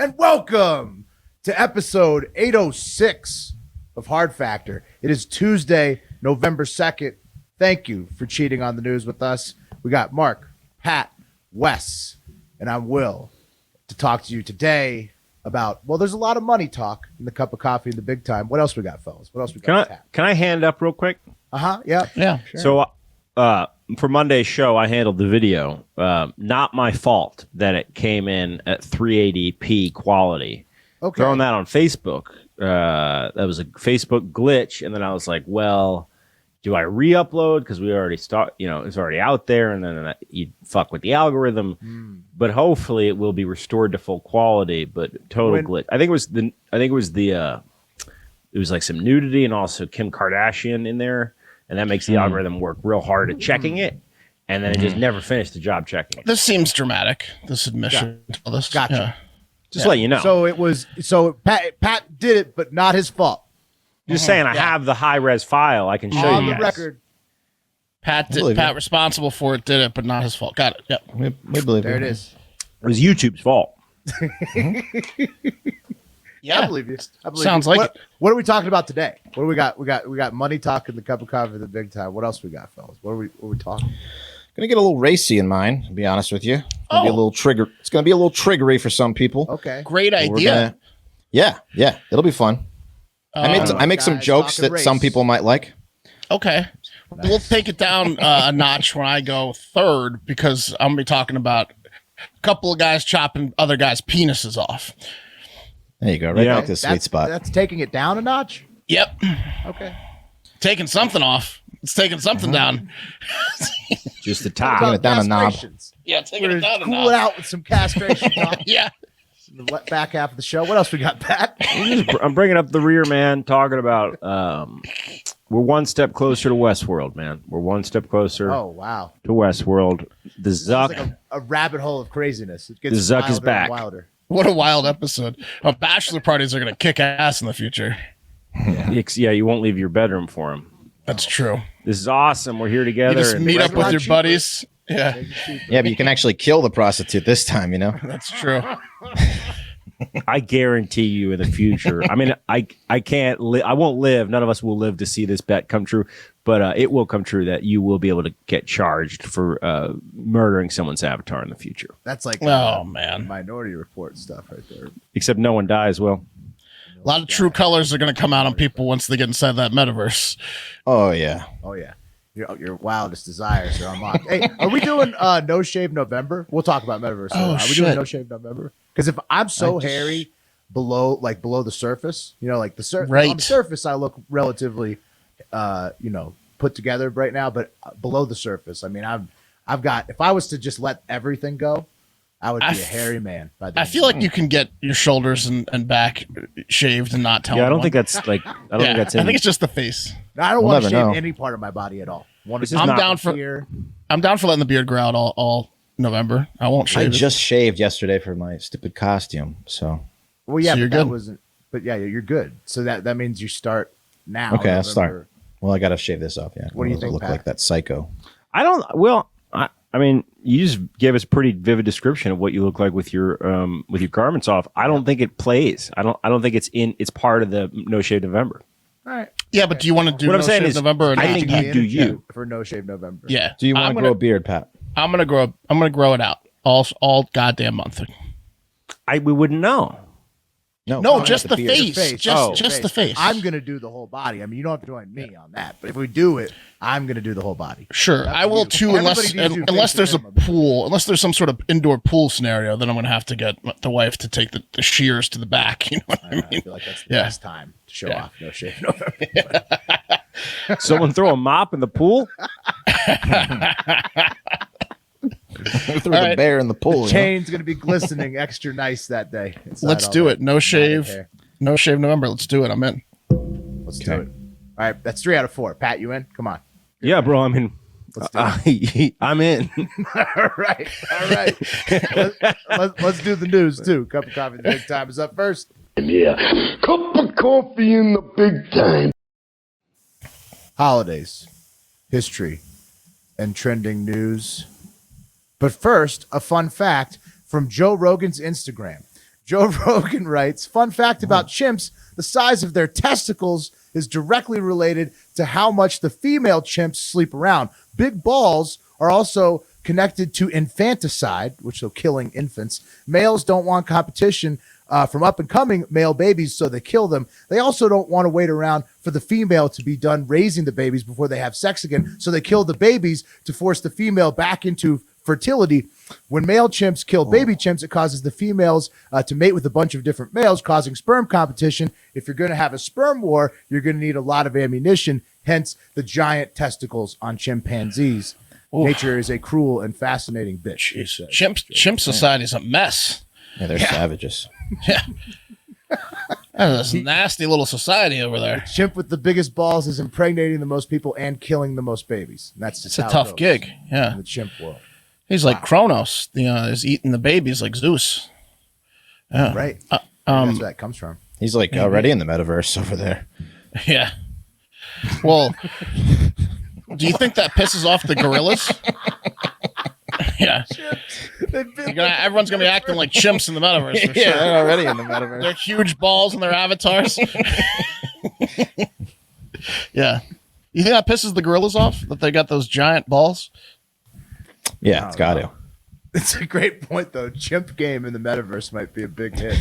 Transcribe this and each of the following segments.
and welcome to episode 806 of Hard Factor. It is Tuesday, November 2nd. Thank you for cheating on the news with us. We got Mark, Pat, Wes, and I'm Will to talk to you today about, well, there's a lot of money talk in the cup of coffee in the big time. What else we got, fellas? What else we got? Can I hand up real quick? Yeah. Yeah. Sure. So for Monday's show, I handled the video. Not my fault that it came in at 380p quality. Okay. Throwing that on Facebook. That was a Facebook glitch, and then I was like, well, do I re-upload because we already it's already out there, and then you fuck with the algorithm. But hopefully, it will be restored to full quality. But total glitch. I think it was like some nudity and also Kim Kardashian in there, and that makes the algorithm work real hard at checking it, and then it just never finished the job checking it. This seems dramatic. This admission. Gotcha. Yeah. Just let you know. So Pat did it, but not his fault. Just saying, I have the high-res file. I can show On you the guys. record. Pat responsible for it, did it, but not his fault. Got it. Yep. We believe There it is. It was YouTube's fault. Yeah. I believe you. Sounds like it. What are we talking about today? What do we got? We got money talk in the cup of coffee in the big time. What else we got, fellas? What are we talking? Gonna get a little racy in mine, to be honest with you. Gonna be a little trigger. It's gonna be a little triggery for some people. Okay. Great idea. Yeah, it'll be fun. I make some jokes that some people might like. Okay. Nice. We'll take it down a notch when I go third, because I'm gonna be talking about a couple of guys chopping other guys' penises off. There you go, right back to the sweet spot. That's taking it down a notch? Yep. Okay. Taking something off. It's taking something down. Just the top. Taking it down a knob. Yeah, taking it down a knob. Cool it out with some castration talk. Yeah. In the back half of the show. What else we got, Pat? I'm bringing up the rear, man, talking about we're one step closer to Westworld, man. We're one step closer Oh, wow. to Westworld. The It's Zuck, like a rabbit hole of craziness. It gets The Zuck is wilder and back. wilder. What a wild episode. Bachelor parties are going to kick ass in the future. yeah, you won't leave your bedroom for him. That's true. This is awesome. We're here together. You just and meet up with your cheaper. buddies. Yeah, Yeah, but you can actually kill the prostitute this time, you know? that's true. I guarantee you in the future. I mean, I can't I won't live. None of us will live to see this bet come true, but it will come true that you will be able to get charged for murdering someone's avatar in the future. That's like Man. Minority Report stuff right there. Except no one dies, Will. A lot of true colors are going to come out on people once they get inside that metaverse. Oh, yeah. Oh, yeah. Your wildest desires are unlocked. Hey, are we doing No Shave November? We'll talk about Metaverse. Oh, are we doing No Shave November? Because if I'm so hairy below the surface, like the surface, Right. on the surface, I look relatively, put together right now. But below the surface, I mean, I've got. If I was to just let everything go, I would be a hairy man. By the I feel like you can get your shoulders and back shaved and not tell Yeah, I don't anyone. think that's like. I don't think that's. I in- think it's just the face. I don't We'll want to never shave know. any part of my body at all. This is I'm not- down for Here. I'm down for letting the beard grow out all November. I won't I shave it. just shaved yesterday for my stupid costume, so. Well, yeah, So you're but that good. wasn't. But yeah, you're good. So that means you start now. Okay, I'll November. start. Well, I got to shave this off, yeah. What do you Otherwise I'll think, look Pat? like that psycho. I don't. Well, I mean, you just gave us a pretty vivid description of what you look like with your garments off. I don't think it plays. I don't think it's part of the No Shave November. All right. Yeah, but do you want to do What I'm no saying shave is, November? Or I not? think you do you. for No Shave November. Yeah. Do you want to grow a beard, Pat? I'm gonna grow it out all goddamn month. We wouldn't know. No, just the beard. face. Just Face. the face. I'm gonna do the whole body. I mean, you don't have to join me on that, but if we do it, I'm gonna do the whole body. Sure, I will too, unless Everybody needs to unless face there's a minimum. pool, unless there's some sort of indoor pool scenario, then I'm gonna have to get the wife to take the shears to the back. You know what I I mean? feel like that's the Yeah. best time to show Yeah. off No Shave November. Someone throw a mop in the pool. We threw All the right. bear in the pool. you know? Chain's gonna be glistening extra nice that day. inside Let's all do that it. No matted shave. hair. No shave November. Let's do it. I'm in. Let's do it. All right, that's 3 out of 4. Pat, you in? Come on. Yeah, bro. I mean, Let's do I'm in. all right. Let's do the news too. Cup of coffee. The big time is up first. Yeah, cup of coffee in the big time. Holidays, history, and trending news. But first, a fun fact from Joe Rogan's Instagram. Joe Rogan writes, fun fact about chimps, the size of their testicles is directly related to how much the female chimps sleep around. Big balls are also connected to infanticide, which is killing infants. Males don't want competition from up-and-coming male babies, so they kill them. They also don't want to wait around for the female to be done raising the babies before they have sex again, so they kill the babies to force the female back into fertility. When male chimps kill baby chimps, it causes the females to mate with a bunch of different males, causing sperm competition. If you're going to have a sperm war, you're going to need a lot of ammunition, hence the giant testicles on chimpanzees. Oof. Nature is a cruel and fascinating bitch. Chimp society is a mess. Yeah, they're savages. Yeah. That's a nasty little society over there. The chimp with the biggest balls is impregnating the most people and killing the most babies. And that's just it's a tough gig. Yeah. In the chimp world. He's like Kronos, is eating the babies like Zeus. Yeah. Right. That's where that comes from. He's like already in the metaverse over there. Yeah. Well, do you think that pisses off the gorillas? Yeah. Everyone's going to be acting like chimps in the metaverse for sure. Yeah, they're already in the metaverse. They're huge balls in their avatars. Yeah. You think that pisses the gorillas off that they got those giant balls? Yeah, it's got to. It's a great point, though. Chimp game in the metaverse might be a big hit.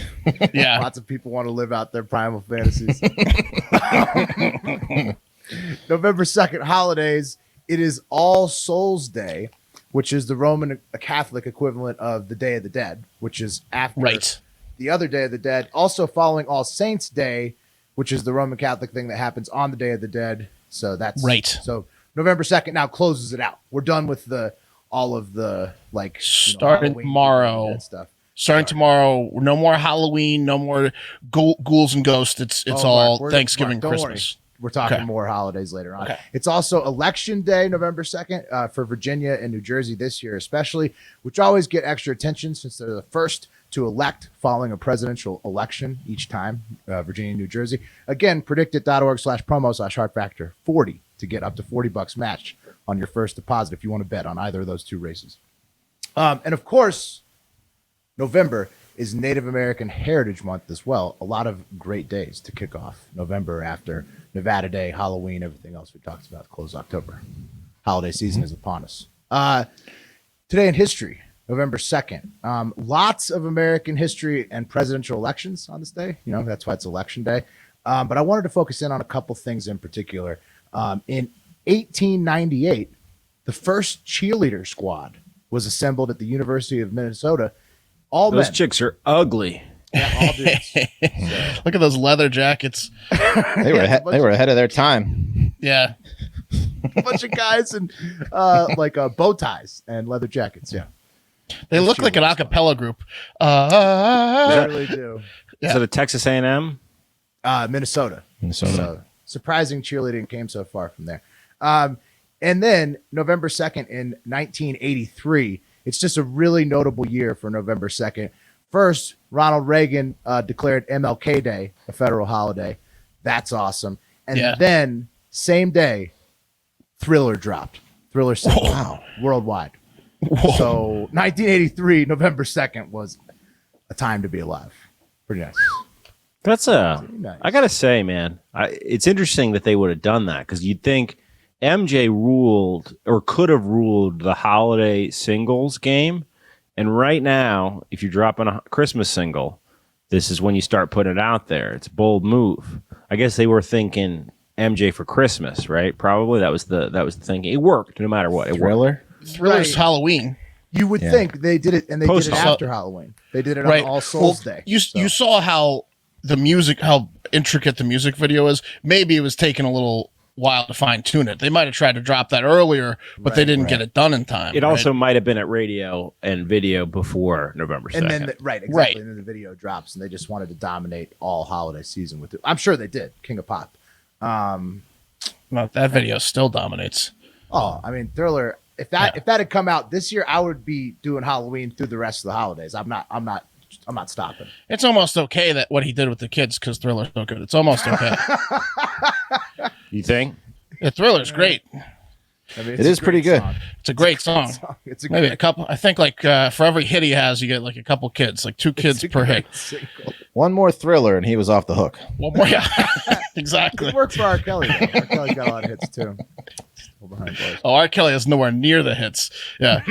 Yeah. Lots of people want to live out their primal fantasies. November 2nd, holidays. It is All Souls Day, which is the Roman Catholic equivalent of the Day of the Dead, which is after the other Day of the Dead. Also following All Saints Day, which is the Roman Catholic thing that happens on the Day of the Dead. So that's right. So November 2nd now closes it out. We're done with all of the starting tomorrow stuff. Starting tomorrow, no more Halloween, no more ghouls and ghosts. It's all Mark, Thanksgiving, Mark, Christmas. Worry. We're talking more holidays later on. Okay. It's also Election Day, November 2nd, for Virginia and New Jersey this year especially, which always get extra attention since they're the first to elect following a presidential election each time, Virginia and New Jersey. Again, predictit.org/promo/heartfactor40 to get up to $40 matched on your first deposit if you want to bet on either of those two races. And of course, November is Native American Heritage Month as well. A lot of great days to kick off November after Nevada Day, Halloween, everything else we talked about, close October. Holiday season is upon us. Today in history, November 2nd. Lots of American history and presidential elections on this day. That's why it's election day. But I wanted to focus in on a couple things in particular. In 1898, the first cheerleader squad was assembled at the University of Minnesota. All those men. Chicks are ugly. Yeah, all dudes. Look at those leather jackets. They were ahead of their time. Yeah. A bunch of guys in bow ties and leather jackets. Yeah. They look like an a cappella group. They really do. Yeah. So the Texas A&M? Minnesota. So, surprising cheerleading came so far from there. And then November 2nd in 1983, it's just a really notable year for November 2nd. First, Ronald Reagan declared MLK Day a federal holiday. That's awesome. And then, same day, Thriller dropped. Thriller single worldwide. Whoa. So 1983, November 2nd was a time to be alive. Pretty nice. That's nice. I gotta say, man, it's interesting that they would have done that because you'd think MJ ruled or could have ruled the holiday singles game. And right now, if you're dropping a Christmas single, this is when you start putting it out there. It's a bold move. I guess they were thinking MJ for Christmas, right? Probably that was the thinking. It worked no matter what. Thriller's Halloween. You would think they did it, and they did it after Halloween. They did it on All Souls Day. You saw how how intricate the music video is. Maybe it was taking a little while to fine tune it. They might have tried to drop that earlier, but they didn't get it done in time. It also might have been at radio and video before November 2nd. And then exactly. And then the video drops, and they just wanted to dominate all holiday season with it. I'm sure they did. King of Pop. That video still dominates. Oh, I mean, Thriller. If that had come out this year, I would be doing Halloween through the rest of the holidays. I'm not stopping. It's almost okay that what he did with the kids because Thriller's so good. It's almost okay. You think? Yeah, Thriller's great. I mean, It is pretty good. It's a great song. It's a Maybe great, a couple. I think like for every hit he has, you get like a couple kids, like 2 kids it's a per great hit. single. One more Thriller, and he was off the hook. One more, yeah, exactly. It worked for R. Kelly, though. R. Kelly's got a lot of hits, too. Still behind bars. Oh, R. Kelly is nowhere near the hits. Yeah.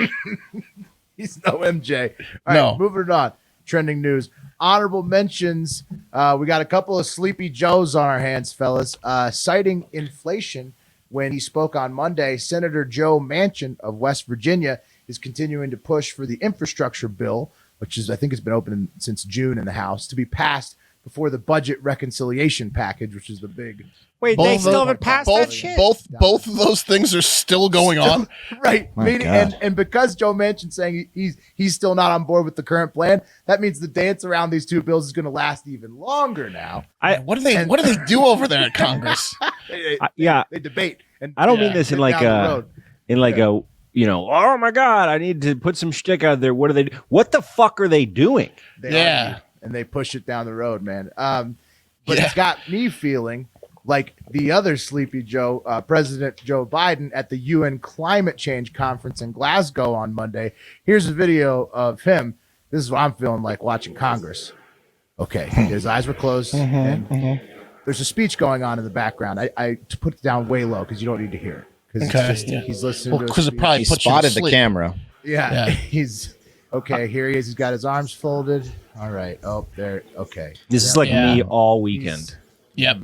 He's no MJ. All No. right, moving on. Trending news. Honorable mentions. We got a couple of Sleepy Joes on our hands, fellas. Citing inflation when he spoke on Monday, Senator Joe Manchin of West Virginia is continuing to push for the infrastructure bill, which is, I think, it's been open since June in the House, to be passed before the budget reconciliation package, which is the big. Wait, Both they of still those- haven't passed both, that shit? Both of those things are still going on. Right. My Meaning, God. and because Joe Manchin's saying he's still not on board with the current plan, that means the dance around these two bills is going to last even longer now. What do they do over there at Congress? Yeah, They debate. And I don't Yeah. mean this in sit like down the road. oh my God, I need to put some shtick out there. What do they do? What the fuck are they doing? They Yeah. argue, and they push it down the road, man. But Yeah. it's got me feeling like the other Sleepy Joe, President Joe Biden at the UN Climate Change Conference in Glasgow on Monday. Here's a video of him. This is what I'm feeling like watching Congress. Okay, his eyes were closed, and there's a speech going on in the background. I put it down way low because you don't need to hear it. Because Okay, yeah. he's listening Well, to a because it speech. probably He puts you to spotted the sleep. camera. Yeah, Yeah. he's okay. Here he is. He's got his arms folded. All right. Oh, there. Okay. This is like Yeah. me all weekend. Yep.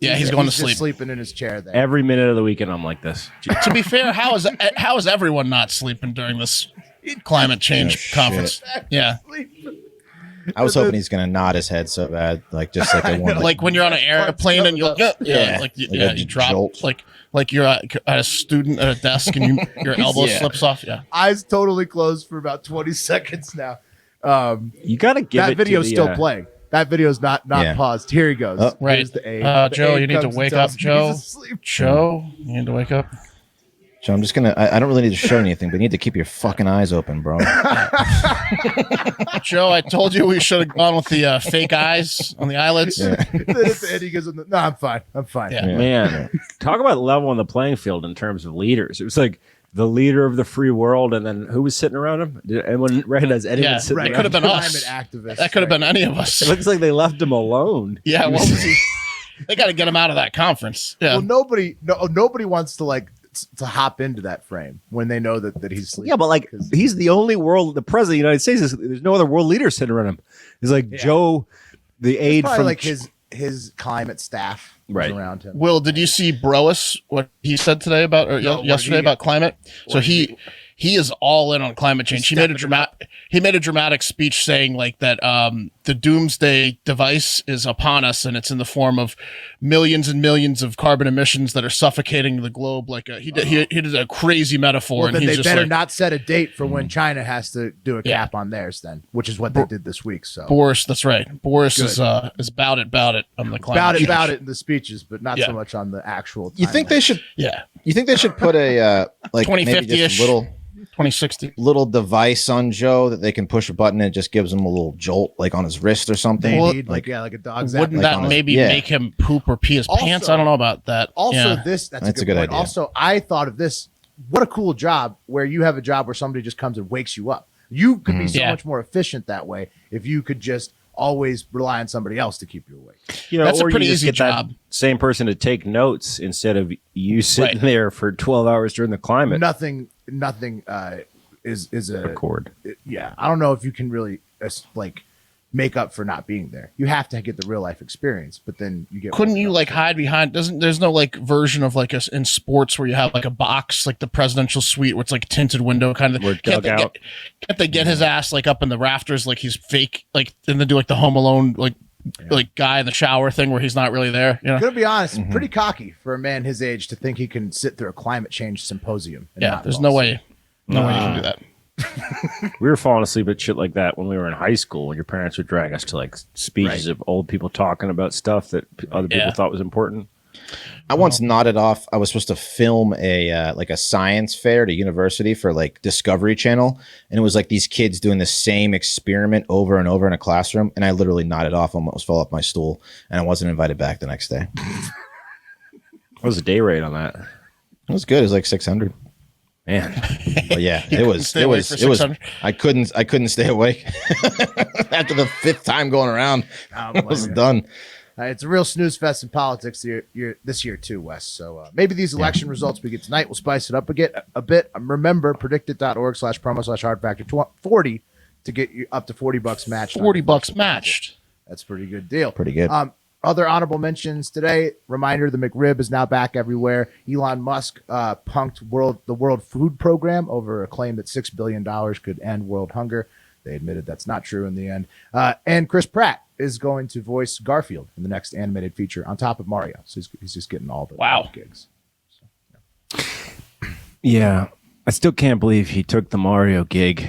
Yeah, he's going to just sleep. sleeping in his chair there. Every minute of the weekend, I'm like this. To be fair, how is everyone not sleeping during this climate change Oh, conference? Yeah, I was hoping he's gonna nod his head so bad, like just like a one. like when you're on an airplane and you'll you drop jolt. like you're at a student at a desk and your elbow Yeah. slips off. Yeah, Eyes totally closed for about 20 seconds now. You got to give That it video's to the, still playing. That video's not Yeah. paused. Here he goes. Oh. Right. Here's the aide. The Joe, aide you need to comes and wake tells up, him Joe. he's asleep. Joe, you need to wake up. So I'm just gonna. I don't really need to show anything, but you need to keep your fucking eyes open, bro. Joe, I told you we should have gone with the fake eyes on the eyelids. Yeah. Then at the end he goes, no, I'm fine. I'm fine. Yeah. Man, talk about leveling the playing field in terms of leaders. It was like the leader of the free world, and then who was sitting around him? Did anyone recognize anyone Yeah, sitting Right. It around could have him? been us. Climate activist. That could have been any of us. It looks like they left him alone. Yeah, what was he? They got to get him out of that conference. Yeah. Well, nobody wants to to hop into that frame when they know that he's sleeping. Yeah, but like 'Cause- he's the only the president of the United States. There's no other world leader sitting around him. He's like Joe, the it's aide probably from like his climate staff is Right. around him. Will, did you see Brois, what he said today about, or No, what did yesterday he- about climate? So what did he is all in on climate change. He made a dramatic speech saying like that the doomsday device is upon us, and it's in the form of millions and millions of carbon emissions that are suffocating the globe. Like he did a crazy metaphor, Well, and then he's they just better like, not set a date for when China has to do a Yeah. cap on theirs, then, which is what they did this week. So Boris. That's right. Boris Good. is about it on the climate about change. it in the speeches, but not Yeah. so much on the actual. You think they should? Yeah, You think they should put a like maybe 2050-ish. just a 2060. little device on Joe that they can push a button and it just gives him a little jolt, like on his wrist or something? They Well, need like a dog's Wouldn't like that on his- maybe yeah. make him poop or pee his Also- pants? I don't know about that. Also, Yeah. that's a good point. idea. Also, I thought of this. What a cool job where you have a job where somebody just comes and wakes you up. You could be so Yeah. much more efficient that way if you could just always rely on somebody else to keep you awake. You know, That's a or you pretty just easy get that job. same person to take notes instead of you sitting Right. there for 12 hours during the climate Nothing is a record. yeah. I don't know if you can really make up for not being there. You have to get the real life experience, but then you get. Couldn't you like hide behind? There's no like version of like in sports where you have like a box like the presidential suite where it's like a tinted window kind of. Where dugout. Can't they get his ass like up in the rafters like he's fake like and then do like the Home Alone like guy in the shower thing where he's not really there? You know? Gonna be honest, pretty cocky for a man his age to think he can sit through a climate change symposium. And Yeah. not There's fall no asleep. way. No way you can do that. We were falling asleep at shit like that when we were in high school, when your parents would drag us to like speeches of old people talking about stuff that other people Yeah. thought was important. I once nodded off. I was supposed to film a like a science fair at a university for like Discovery Channel, and it was like these kids doing the same experiment over and over in a classroom, and I literally nodded off, almost fell off my stool, and I wasn't invited back the next day. What was the day rate on that? It was good. It was like 600. Man, But yeah, You couldn't stay awake for 600? I couldn't stay awake after the 5th time going around. I was done. It's a real snooze fest in politics this year too, Wes. So maybe these election results we get tonight will spice it up a bit. Remember, predictit.org/promo/hard factor 40 to get you up to $40 matched. $40 matched. That's a pretty good deal. Pretty good. Other honorable mentions today. Reminder: the McRib is now back everywhere. Elon Musk punked the World Food Program over a claim that $6 billion could end world hunger. They admitted that's not true in the end. And Chris Pratt is going to voice Garfield in the next animated feature on top of Mario. So he's just getting all the gigs. So, yeah, I still can't believe he took the Mario gig.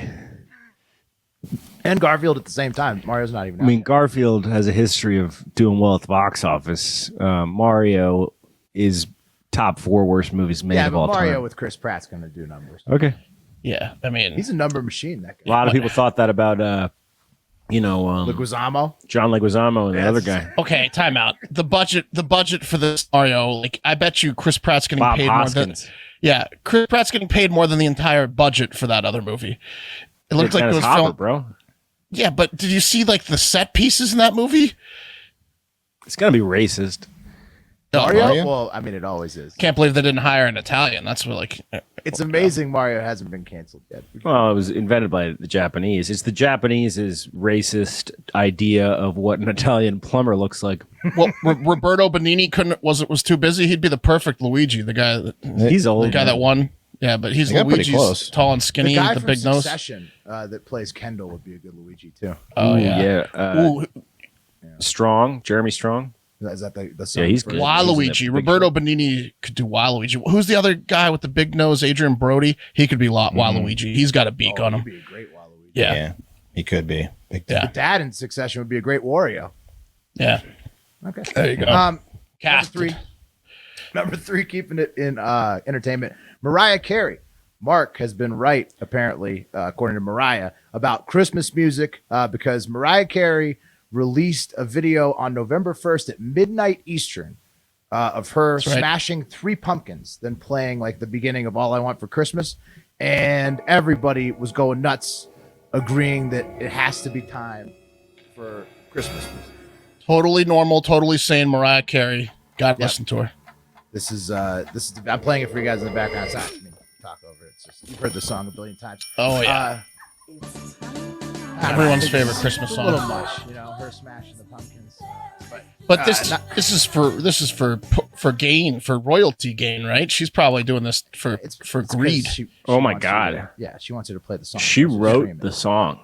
And Garfield at the same time. Mario's not even. I mean, Garfield has a history of doing well at the box office. Mario is top 4 worst movies made of all Mario time. with Chris Pratt's going to do numbers. Okay. Yeah, I mean, He's a number machine. That A guy. lot of people thought that about, Leguizamo. John Leguizamo and the other guy. okay, time out. The budget for this Mario, like, I bet you Chris Pratt's getting Bob paid Hoskins. more than. Yeah, Chris Pratt's getting paid more than the entire budget for that other movie. It looks like it was Hopper, filmed. bro. Yeah, but did you see like the set pieces in that movie? It's gonna be racist. Mario? Mario? Well, I mean, it always is. Can't believe they didn't hire an Italian. That's what like. It's amazing Mario hasn't been canceled yet. Well, it was invented by the Japanese. It's the Japanese's racist idea of what an Italian plumber looks like. Well, Roberto Benigni was too busy. He'd be the perfect Luigi, the guy He's old. the guy that won. Yeah, but he's They got pretty Luigi's close. tall and skinny, The guy with the from big nose. Succession that plays Kendall would be a good Luigi too. Oh Ooh, yeah. yeah. Ooh, Strong, Jeremy Strong. Is that the son Yeah, he's for- good. Waluigi. He's in that Roberto Benigni could do Waluigi. Who's the other guy with the big nose? Adrian Brody. He could be Waluigi. He's got a beak on He'd him. be a great Waluigi. Yeah. He could be. Big time. Yeah. Dad in Succession would be a great Wario. Yeah. Okay. There you go. Number Cast. Number three, keeping it in entertainment. Mariah Carey. Mark has been right, apparently, according to Mariah, about Christmas music because Mariah Carey released a video on November 1st at midnight Eastern of her That's right. smashing 3 pumpkins, then playing like the beginning of All I Want for Christmas. And everybody was going nuts, agreeing that it has to be time for Christmas music. Totally normal, totally sane Mariah Carey. Gotta listen to her. This is I'm playing it for you guys in the background. It's not me talk over it. It's just, you've heard the song a billion times. Oh yeah. I Everyone's think favorite it's Christmas a little song. much, her smashing the pumpkins. But this is for gain, for royalty gain, right? She's probably doing this for 'cause greed. she Oh my wants you God. to- yeah, she wants you to play the song. She She's wrote streaming. the song.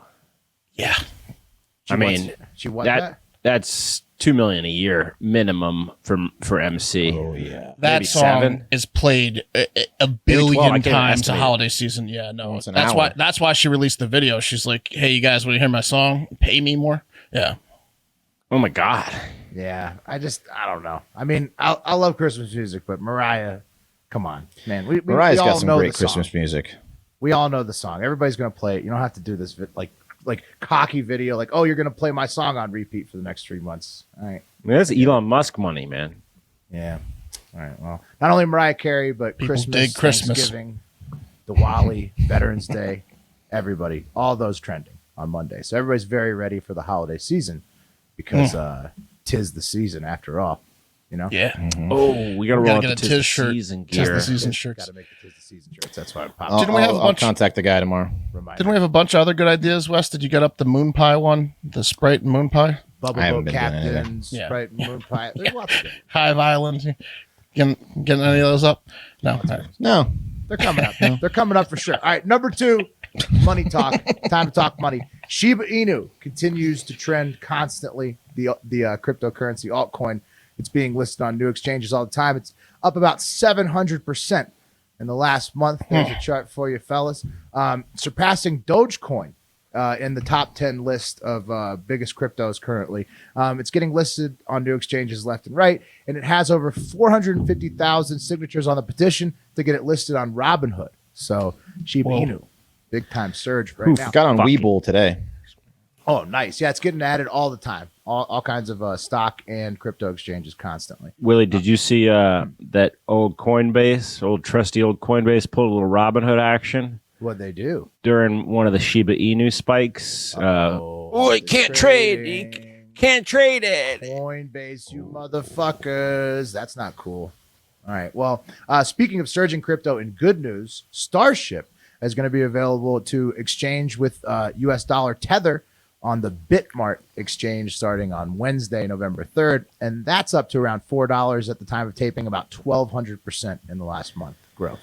Yeah. She I wants- mean, she what that? that's $2 million a year minimum for MC. Oh yeah. That Maybe song 7? is played a 12, billion I can't even times a estimate. holiday season. Yeah, no, It's an that's hour. why she released the video. She's like, "Hey, you guys, want to hear my song? Pay me more." Yeah, Oh my God. Yeah, I don't know. I mean, I love Christmas music, but Mariah, come on, man. Mariah's we got all some know great the song. Christmas music. We all know the song. Everybody's gonna play it. You don't have to do this like cocky video. Like, oh, you're gonna play my song on repeat for the next 3 months. All right. I mean, that's Elon Musk money, man. Yeah. All right. Well, not only Mariah Carey, but People Christmas, dig Christmas. Thanksgiving, Diwali, Veterans Day, everybody, all those trending on Monday. So everybody's very ready for the holiday season because tis the season after all. yeah. Oh, we got to We roll gotta out get the a Tiz shirt. season Tis gear. the season shirts. Got to make the tis the season shirts. That's why I popped. I'll, Didn't we have a I'll bunch- contact the guy tomorrow. Didn't we have a bunch of other good ideas, Wes? Did you get up the moon pie one, the Sprite and moon pie, Bubble I haven't Boat been doing anything. Yeah. Captains, Sprite, and Moon Pie. There's lots of good. Hive Island? Getting any of those up? No. All right. No. They're coming up. They're coming up for sure. All right, number 2, money talk. Time to talk money. Shiba Inu continues to trend constantly. The cryptocurrency altcoin. It's being listed on new exchanges all the time. It's up about 700% in the last month. There's a chart for you, fellas. Surpassing Dogecoin in the top 10 list of biggest cryptos currently. It's getting listed on new exchanges left and right, and it has over 450,000 signatures on the petition to get it listed on Robinhood. So Shiba Inu, big time surge right now. Got on Fucking- Webull today. Oh, nice. Yeah, it's getting added all the time. All kinds of stock and crypto exchanges constantly. Willie, did you see that old trusty old Coinbase pulled a little Robinhood action What'd they do? during one of the Shiba Inu spikes? You can't trade. Can't trade it. Coinbase, you motherfuckers. That's not cool. All right. Well, speaking of surging crypto in good news, Starship is going to be available to exchange with US dollar Tether on the Bitmart exchange starting on Wednesday, November 3rd. And that's up to around $4 at the time of taping, about 1,200% in the last month growth.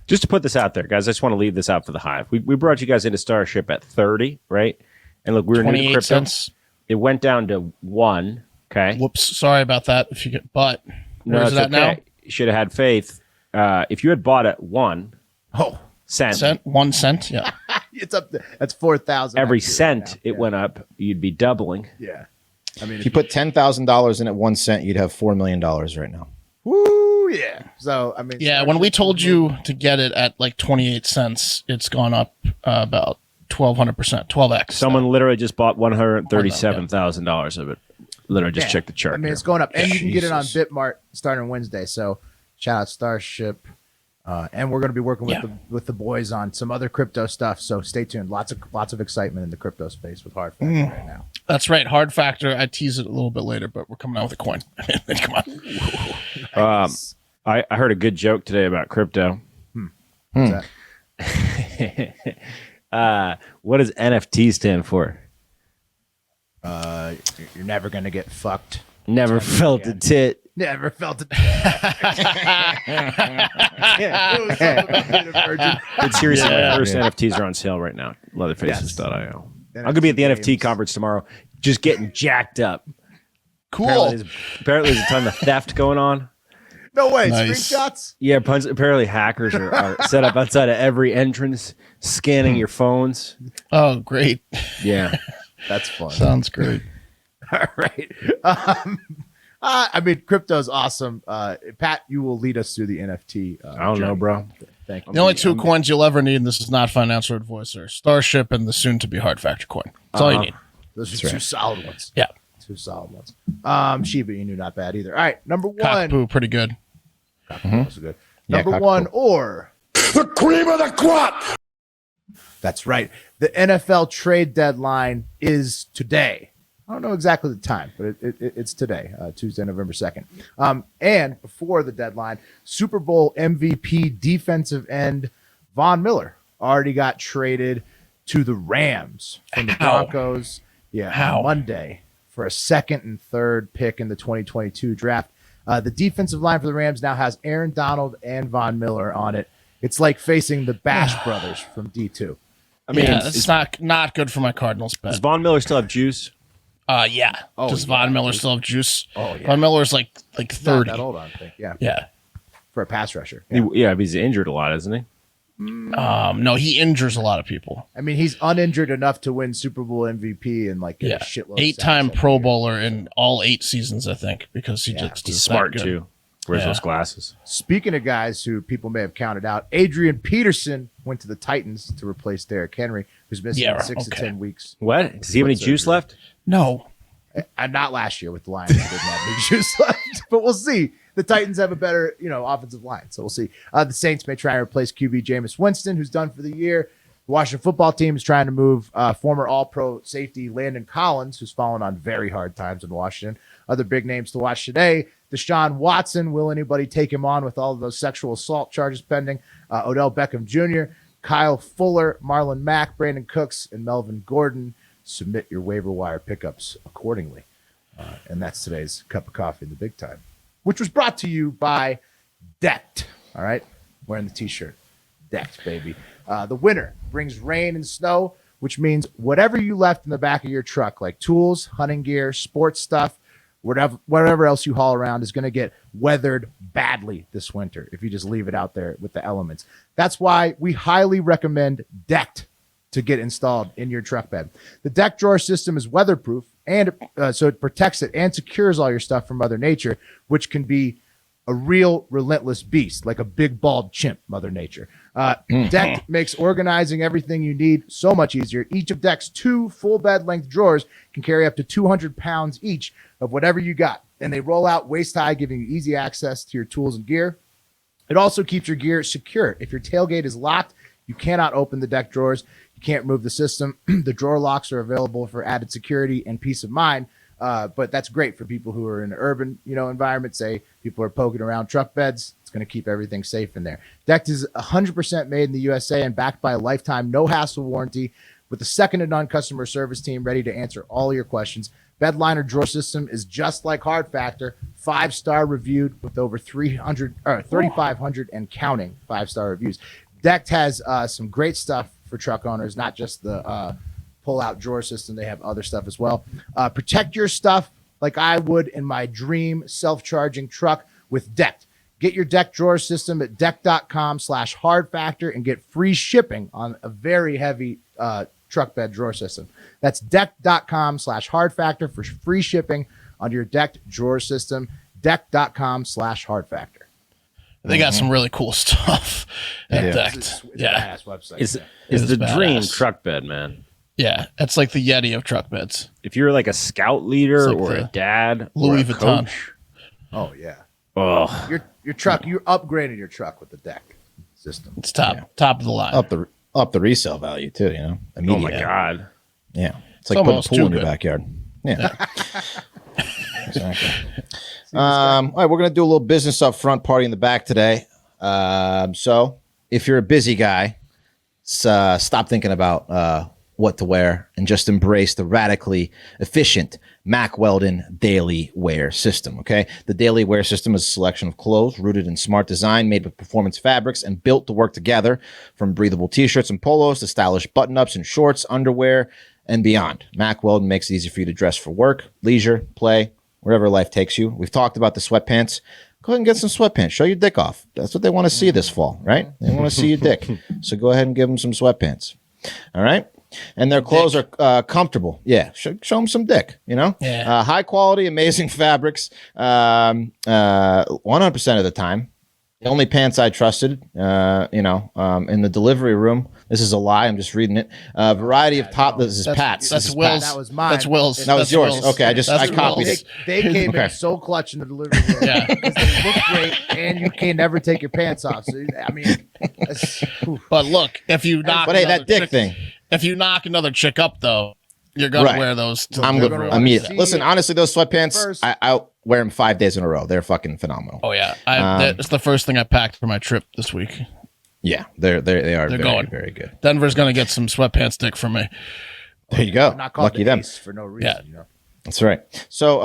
Just to put this out there, guys, I just want to leave this out for the hive. We brought you guys into Starship at 30, right? And look, we were new to 28 crypto. cents. It went down to 1. Okay. Whoops. Sorry about that. If you get, but No, where's it's it at now? okay. You should have had faith. If you had bought at 1 cent, 1 cent. Yeah. It's up to, that's 4,000. every actually cent right now. it went up, you'd be doubling. Yeah. I mean, If you put $10,000 in at 1 cent, you'd have $4 million right now. woo, yeah. So, I mean, Yeah. When we told you to get it at like 28 cents, it's gone up about 1,200%, 12x. Someone literally just bought $137,000 of it. Literally just Yeah. check the chart. I mean, here. it's going up, and you can get it on Jesus. Bitmart starting Wednesday. So, shout out Starship, and we're going to be working with the boys on some other crypto stuff. So, stay tuned. Lots of excitement in the crypto space with Hard Factor right now. That's right. Hard factor. I tease it a little bit later, but we're coming out with a coin. Come on. I heard a good joke today about crypto. What's that? What does NFT stand for? You're never going to get fucked. Never felt a tit. Never felt it. It was something about being a virgin. But seriously, Yeah. my first NFTs are on sale right now. Leatherfaces.io. Yes. I'm gonna be at the NFT games. conference tomorrow, just getting jacked up. Cool. Apparently there's a ton of theft going on. No way. Nice. Screenshots? Yeah, apparently hackers are set up outside of every entrance, scanning your phones. Oh, great. Yeah. That's fun. Sounds great. All right. I mean, crypto's awesome. Pat, you will lead us through the NFT. I don't know, bro. Thank you. The only two coins you'll ever need, and this is not financial advice, are Starship and the soon-to-be Hard Factor coin. That's all you need. Those are two solid ones. Yeah. Two solid ones. Shiba Inu, not bad either. All right. Number one. Cockapoo, pretty good. Also good. Yeah, Number cockapoo. one, or. The cream of the crop! That's right. The NFL trade deadline is today. I don't know exactly the time, but it's today, Tuesday, November 2nd. And before the deadline, Super Bowl MVP defensive end Von Miller already got traded to the Rams from the How? Broncos. Yeah, How? on Monday for a second and third pick in the 2022 draft. The defensive line for the Rams now has Aaron Donald and Von Miller on it. It's like facing the Bash brothers from D2. I mean, Yeah, it's not good for my Cardinals bet. does Von Miller still have juice? Yeah. Does Von Miller still have juice? Oh, yeah. Von Miller's like Not 30. that old, I think. Yeah, Yeah. for a pass rusher. Yeah, he's injured a lot, isn't he? No, he injures a lot of people. I mean, he's uninjured enough to win Super Bowl MVP and like get Yeah. a shitload. of 8-time sacks Pro every year. Bowler in all 8 seasons, I think, because he just He's is smart that good. too. Wears Yeah. those glasses. Speaking of guys who people may have counted out, Adrian Peterson went to the Titans to replace Derrick Henry, who's missing Yeah, 6 to okay. 10 weeks. What? Does he have any juice left? No. And not last year with the Lions. They didn't have any juice left, but we'll see. The Titans have a better, offensive line, so we'll see. The Saints may try and replace QB Jameis Winston, who's done for the year. The Washington football team is trying to move former All-Pro safety Landon Collins, who's fallen on very hard times in Washington. Other big names to watch today: Deshaun Watson. Will anybody take him on with all of those sexual assault charges pending? Odell Beckham Jr., Kyle Fuller, Marlon Mack, Brandon Cooks, and Melvin Gordon. Submit your waiver wire pickups accordingly. And that's today's cup of coffee in the big time, which was brought to you by Decked. All right. Wearing the t-shirt. Decked, baby. The winter brings rain and snow, which means whatever you left in the back of your truck, like tools, hunting gear, sports stuff, whatever else you haul around, is going to get weathered badly this winter if you just leave it out there with the elements. That's why we highly recommend Decked to get installed in your truck bed. The deck drawer system is weatherproof, and so it protects it and secures all your stuff from Mother Nature, which can be a real relentless beast, like a big bald chimp, Mother Nature. Decked makes organizing everything you need so much easier. Each of Deck's 2 full bed length drawers can carry up to 200 pounds each of whatever you got. And they roll out waist high, giving you easy access to your tools and gear. It also keeps your gear secure. If your tailgate is locked, you cannot open the Deck drawers. You can't move the system. The drawer locks are available for added security and peace of mind. But that's great for people who are in an urban, environment. Say people are poking around truck beds. It's going to keep everything safe in there. Decked is 100% made in the USA and backed by a lifetime no-hassle warranty with a second-to-none customer service team ready to answer all your questions. Bedliner drawer system is just like Hard Factor, 5-star reviewed with over 3,500 and counting 5-star reviews. Decked has some great stuff for truck owners, not just the pull-out drawer system. They have other stuff as well. Protect your stuff like I would in my dream self-charging truck with Decked. Get your Deck drawer system at deck.com/hardfactor and get free shipping on a very heavy truck bed drawer system. That's deck.com/hardfactor for free shipping on your Decked drawer system. Deck.com/hardfactor. They got some really cool stuff at Decked. It's a badass website. Is the badass. dream truck bed, man. Yeah, it's like the Yeti of truck beds. If you're like a scout leader It's like or the a dad Louis or a Vuitton. coach, Oh yeah, oh, your truck. You upgraded your truck with the Deck system. It's top of the line. Up the resale value too, oh Immediate. my god. Yeah. It's like putting a almost pool too in your good. backyard. Yeah. Exactly. All right, we're gonna do a little business up front, party in the back today. So if you're a busy guy, stop thinking about what to wear and just embrace the radically efficient Mack Weldon Daily Wear System, okay? The Daily Wear System is a selection of clothes rooted in smart design, made with performance fabrics and built to work together, from breathable t-shirts and polos to stylish button-ups and shorts, underwear, and beyond. Mack Weldon makes it easy for you to dress for work, leisure, play, wherever life takes you. We've talked about the sweatpants. Go ahead and get some sweatpants. Show your dick off. That's what they want to see this fall, right? They want to see your dick. So go ahead and give them some sweatpants. All right? And their clothes are comfortable. Yeah, show them some dick, Yeah. High quality, amazing fabrics 100% of the time. The only pants I trusted, in the delivery room. This is a lie. I'm just reading it. Variety of top. This is Pat's. That's This is Will's. That was mine. That's Will's. That was That's yours. Will's. Okay, I That's copied Will's. it. They came Okay. in so clutch in the delivery room. Yeah. Because they look great, and you can never take your pants off. So I mean, But look, if you knock, But hey, another that dick chick- thing. If you knock another chick up, though, you're gonna Right. wear those. To I'm the good. room. wanna Immediately. see Listen, it honestly, those sweatpants, first. I wear them 5 days in a row. They're fucking phenomenal. Oh yeah, that's the first thing I packed for my trip this week. Yeah, they are very, going. very good. Denver's gonna get some sweatpants dick from me. There you go. not called Lucky the them. Ace for no reason. Yeah. That's right. So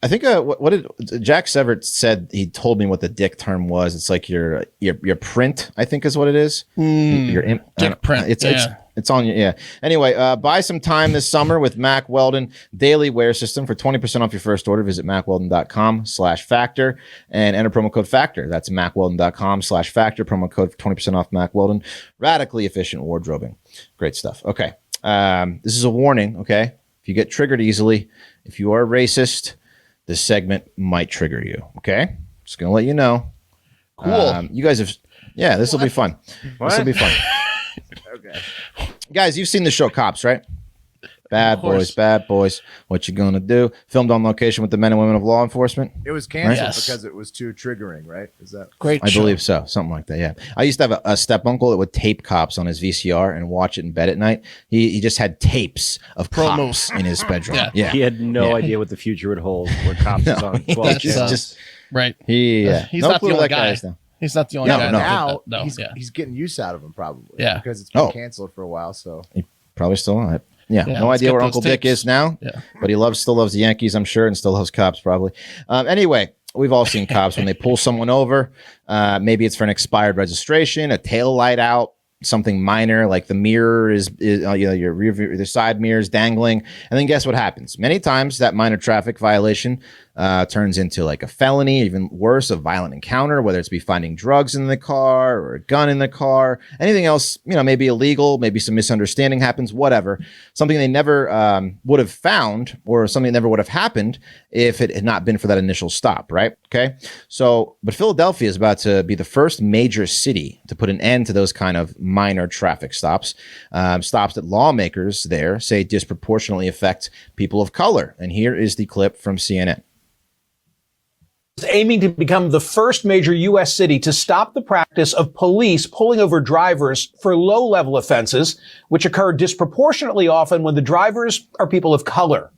I think what did Jack Severt said? He told me what the dick term was. It's like your print, I think is what it is. Your Dick print, It's on you. Yeah. Anyway, buy some time this summer with Mack Weldon Daily Wear System for 20% off your first order. Visit MackWeldon.com/factor and enter promo code factor. That's MackWeldon.com/factor. Promo code for 20% off Mack Weldon. Radically efficient wardrobing. Great stuff. Okay. This is a warning. Okay. If you get triggered easily, if you are racist, this segment might trigger you. Okay. Just going to let you know. Cool. You guys have, this will be fun. This will be fun. Okay. Guys, you've seen the show Cops, right? Bad course. boys. What you gonna do? Filmed on location with the men and women of law enforcement. It was canceled Yes. because it was too triggering, right? Is that Great. I show. believe so. Something like that, yeah. I used to have a step uncle that would tape Cops on his VCR and watch it in bed at night. He just had tapes of Promos. Cops in his bedroom. Yeah. Yeah. He had no idea what the future would hold when Cops is on 12 That's, channels. just right. he's He's not the who only that guy. is now. He's not the only No, guy. no. now No, he's getting use out of them probably. Yeah. Because it's been Oh. canceled for a while. So Probably still on it. Yeah, Yeah, no let's idea get where those Uncle Dick tapes. is now. Yeah. But he still loves the Yankees, I'm sure, and still loves Cops probably. Anyway, we've all seen Cops when they pull someone over. Maybe it's for an expired registration, a tail light out, something minor like the mirror is your rear view, the side mirrors dangling, and then guess what happens? Many times that minor traffic violation turns into like a felony, even worse, a violent encounter, whether it's be finding drugs in the car or a gun in the car, anything else, maybe illegal, maybe some misunderstanding happens, whatever, something they never would have found or something that never would have happened if it had not been for that initial stop, right? Okay. So, but Philadelphia is about to be the first major city to put an end to those kind of minor traffic stops, stops that lawmakers there say disproportionately affect people of color. And here is the clip from CNN. Aiming to become the first major U.S. city to stop the practice of police pulling over drivers for low-level offenses, which occur disproportionately often when the drivers are people of color.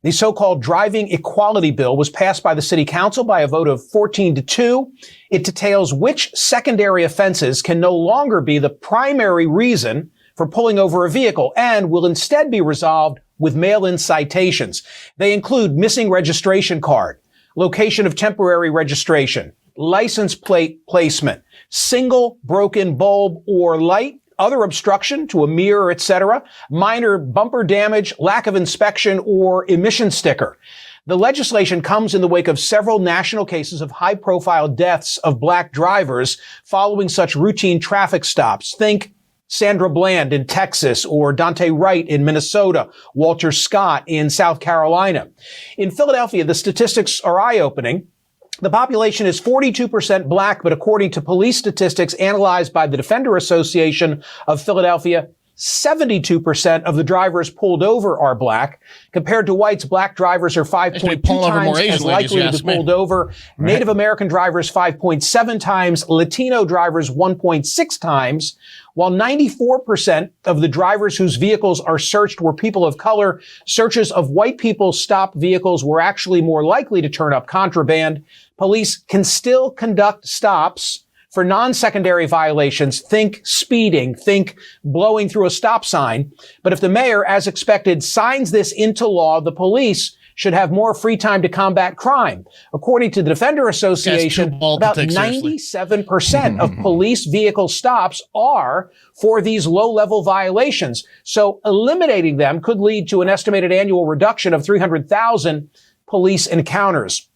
The so-called Driving Equality Bill was passed by the City Council by a vote of 14-2. It details which secondary offenses can no longer be the primary reason for pulling over a vehicle and will instead be resolved with mail-in citations. They include missing registration card, location of temporary registration, license plate placement, single broken bulb or light, other obstruction to a mirror, etc., minor bumper damage, lack of inspection, or emission sticker. The legislation comes in the wake of several national cases of high-profile deaths of black drivers following such routine traffic stops. Think Sandra Bland in Texas or Dante Wright in Minnesota, Walter Scott in South Carolina. In Philadelphia, the statistics are eye-opening. The population is 42% black, but according to police statistics analyzed by the Defender Association of Philadelphia, 72% of the drivers pulled over are black. Compared to whites, black drivers are 5.2 times as likely to be pulled over. Native American drivers 5.7 times, Latino drivers 1.6 times. While 94% of the drivers whose vehicles are searched were people of color, searches of white people's stopped vehicles were actually more likely to turn up contraband. Police can still conduct stops for non-secondary violations. Think speeding, think blowing through a stop sign. But if the mayor, as expected, signs this into law, the police should have more free time to combat crime. According to the Defender Association, about 97% of police vehicle stops are for these low-level violations. So eliminating them could lead to an estimated annual reduction of 300,000 police encounters.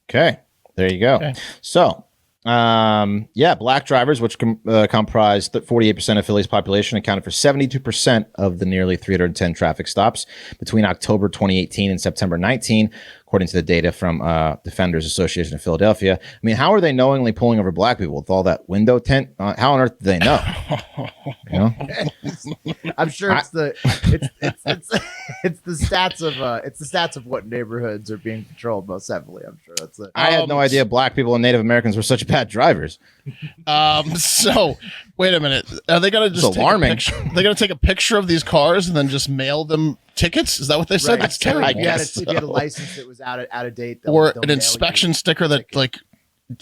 Okay, there you go. Okay. So, black drivers, which comprise 48% of Philly's population, accounted for 72% of the nearly 310 traffic stops between October 2018 and September 19, according to the data from Defenders Association of Philadelphia. I mean, how are they knowingly pulling over black people with all that window tint? How on earth do they know? I'm sure it's the stats of what neighborhoods are being patrolled most heavily. I'm sure that's it. I had no idea black people and Native Americans were such bad drivers. So wait a minute. Are they gonna just alarming? They're gonna take a picture of these cars and then just mail them tickets? Is that what they said? Right. That's terrible. If you had a license that was out of date, or an inspection sticker that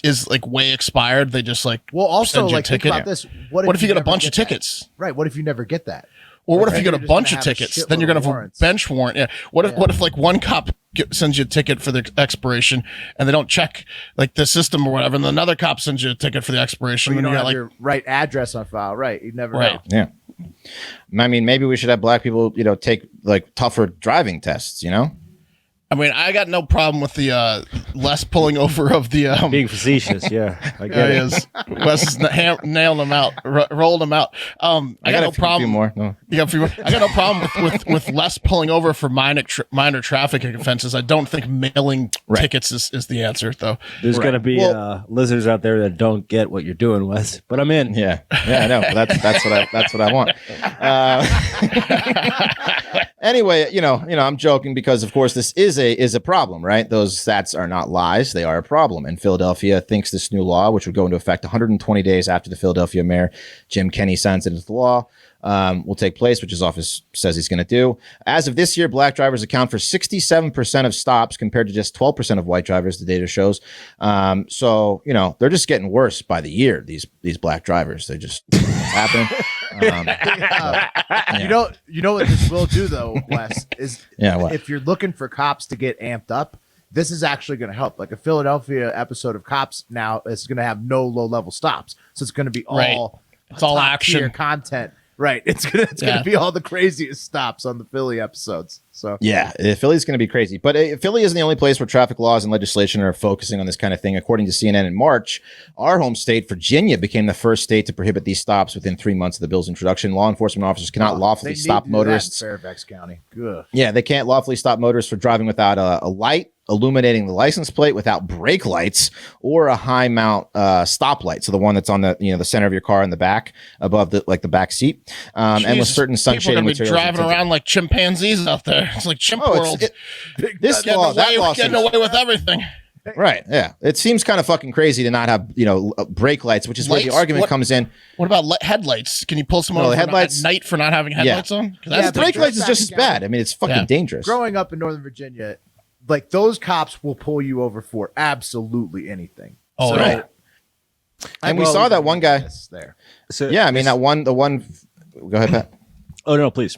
is way expired. They just also think about this. What if you get a bunch of tickets? Right. What if you never get that? Or what if you get a bunch of tickets? Then you're going to have a bench warrant. Yeah. What if one cop sends you a ticket for the expiration and they don't check the system or whatever, and then another cop sends you a ticket for the expiration? You don't have your right address on file. Right. You never know. Yeah. I mean, maybe we should have black people, take tougher driving tests, I mean, I got no problem with the less pulling over of the being facetious. Yeah, I get it. Wes is nailing them out, rolling them out. I got no problem. More. No. You got a few more. I got no problem with less pulling over for minor traffic offenses. I don't think mailing tickets is the answer, though. There's going to be lizards out there that don't get what you're doing, Wes. But I'm in. Yeah, I know. That's what I want. Anyway, I'm joking because, of course, this is a problem, right? Those stats are not lies. They are a problem. And Philadelphia thinks this new law, which would go into effect 120 days after the Philadelphia mayor, Jim Kenney, signs it into the law, will take place, which his office says he's going to do. As of this year, black drivers account for 67% of stops compared to just 12% of white drivers, the data shows. So, they're just getting worse by the year, these black drivers. They just, it's happening. You know what this will do though, Wes, is what? If you're looking for cops to get amped up, this is actually going to help. Like a Philadelphia episode of Cops now is going to have no low level stops, so it's going to be all it's all action content. Right. It's gonna be all the craziest stops on the Philly episodes. So Yeah, Philly's going to be crazy. But Philly isn't the only place where traffic laws and legislation are focusing on this kind of thing. According to CNN in March, our home state, Virginia, became the first state to prohibit these stops within 3 months of the bill's introduction. Law enforcement officers cannot lawfully stop motorists. Fairfax County. Good. Yeah, they can't lawfully stop motorists for driving without a light illuminating the license plate, without brake lights, or a high mount stoplight. So the one that's on the the center of your car in the back, above the back seat, and with certain sun shading materials. People are driving around like chimpanzees out there. It's like chimp world. This law, that law, getting away with everything. Right. Yeah. It seems kind of fucking crazy to not have brake lights, which is where the argument comes in. What about headlights? Can you pull someone over at night for not having headlights on? Yeah, brake lights is just as bad. I mean, it's fucking dangerous. Growing up in Northern Virginia, like those cops will pull you over for absolutely anything. Oh, right. And we saw that one guy there. So yeah, I mean the one. Go ahead, Pat. Oh no, please.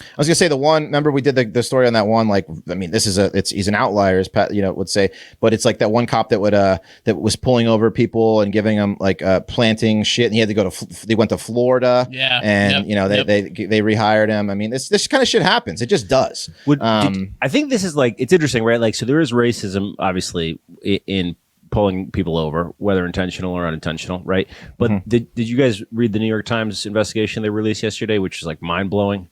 I was gonna say the one. Remember we did the story on that one. Like, I mean, this is he's an outlier, as Pat would say, but it's like that one cop that was pulling over people and giving them like planting shit, and he had to go to. They went to Florida, and they rehired him. I mean, this kind of shit happens. It just does. I think this is like, it's interesting, right? Like, so there is racism, obviously, in pulling people over, whether intentional or unintentional, right? But did you guys read the New York Times investigation they released yesterday, which is like mind blowing?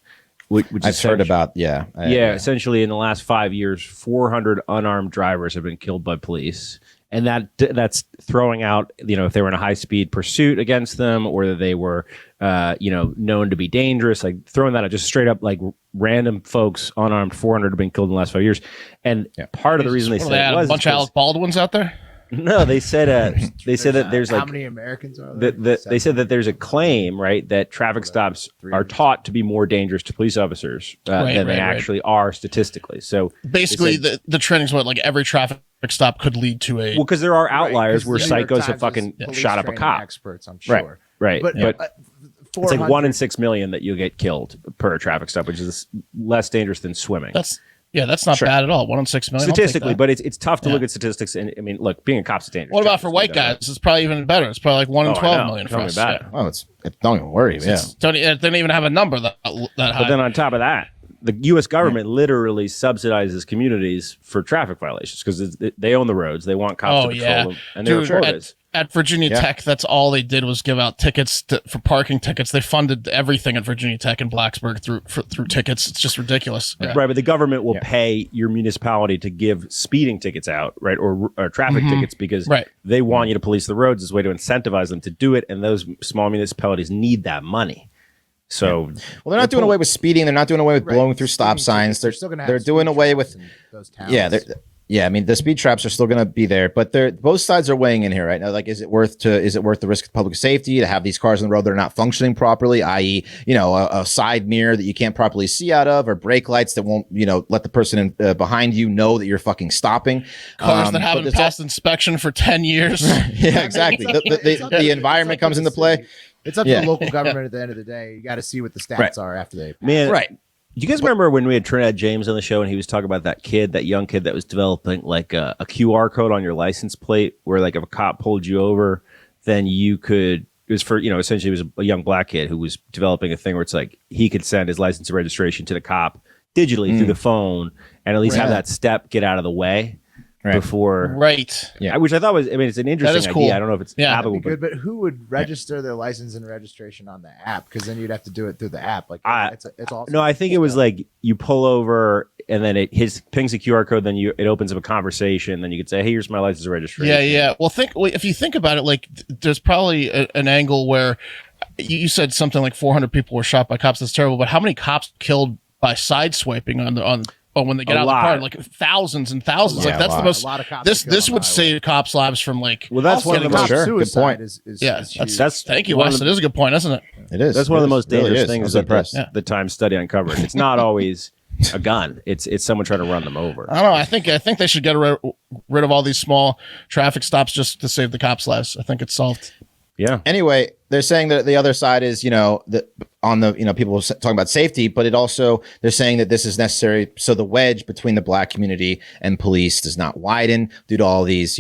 Which I've heard about, essentially in the last 5 years, 400 unarmed drivers have been killed by police. And that's throwing out, if they were in a high speed pursuit against them, or that they were, known to be dangerous, like throwing that out, just straight up, like random folks, unarmed, 400 have been killed in the last 5 years. And part of the reason they said it was a bunch of Alec Baldwins out there. No, they said that there's how like, many Americans are there? They said that there's a claim, right, that traffic stops are taught to be more dangerous to police officers than they actually are statistically. So basically, the trending is what, like every traffic stop could lead to a. Well, because there are outliers where psychos have fucking shot up a cop. Experts, I'm sure. Right. But it's like 1 in 6 million that you'll get killed per traffic stop, which is less dangerous than swimming. That's not bad at all. 1 in 6 million. Statistically, but it's tough to look at statistics. And I mean, look, being a cop's dangerous. What about for white guys? It's probably even better. It's probably like 1 in 12 million for us. Oh, don't even worry. They don't even have a number that high. But then on top of that, the U.S. government literally subsidizes communities for traffic violations because they own the roads. They want cops to patrol them, and they're quotas. At Virginia Tech, that's all they did was give out tickets for parking tickets. They funded everything at Virginia Tech and Blacksburg through tickets. It's just ridiculous. Yeah. Right, but the government will pay your municipality to give speeding tickets out, right, or traffic tickets because they want you to police the roads as a way to incentivize them to do it, and those small municipalities need that money. So, well, they're not doing away with speeding. They're not doing away with blowing through stop signs. They're still going to have. They're doing away with those towns. Yeah, I mean the speed traps are still going to be there, but both sides are weighing in here right now. Like, is it worth the risk of public safety to have these cars on the road that are not functioning properly, i.e., a side mirror that you can't properly see out of, or brake lights that won't let the person behind you know that you're fucking stopping. Cars that haven't passed inspection for 10 years. Yeah, exactly. The environment comes into play. It's up to the local government at the end of the day. You got to see what the stats are after they pass. Right. Do you guys remember when we had Trinidad James on the show and he was talking about that young kid that was developing like a QR code on your license plate where like if a cop pulled you over, then you could, it was for, essentially it was a young black kid who was developing a thing where it's like he could send his license and registration to the cop digitally through the phone and at least have that step get out of the way. Before, which I thought was, it's an interesting idea. I don't know if it's applicable, but who would register their license and registration on the app? Because then you'd have to do it through the app. Like, it's also no. I think it was like you pull over and then it pings a QR code. Then it opens up a conversation. Then you could say, "Hey, here's my license and registration." Yeah. Well, if you think about it, like there's probably an angle where you said something like 400 people were shot by cops. That's terrible. But how many cops killed by side swiping on? But when they get out of the car, like thousands and thousands, like that's the most. A lot of cops this would save cops' lives from like. Well, that's one of the most good point. That's thank you, Wes. It is a good point, isn't it? It is. That's one of the most dangerous things that the Times study uncovered. It's not always a gun. It's someone trying to run them over. I don't know. I think they should get rid of all these small traffic stops just to save the cops' lives. I think it's solved. Yeah. Anyway, they're saying that the other side is, people talking about safety, but they're saying that this is necessary so the wedge between the black community and police does not widen due to all these,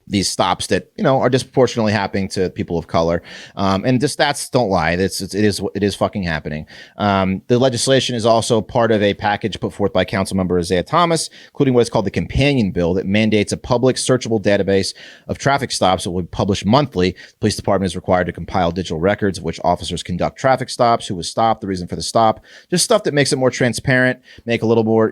these stops that are disproportionately happening to people of color, and the stats don't lie. It is fucking happening. The legislation is also part of a package put forth by Councilmember Isaiah Thomas, including what is called the Companion Bill that mandates a public searchable database of traffic stops that will be published monthly. The police department is required to compile digital records of which officers conduct traffic stops, who was stopped, the reason for the stop, just stuff that makes it more transparent, make a little more,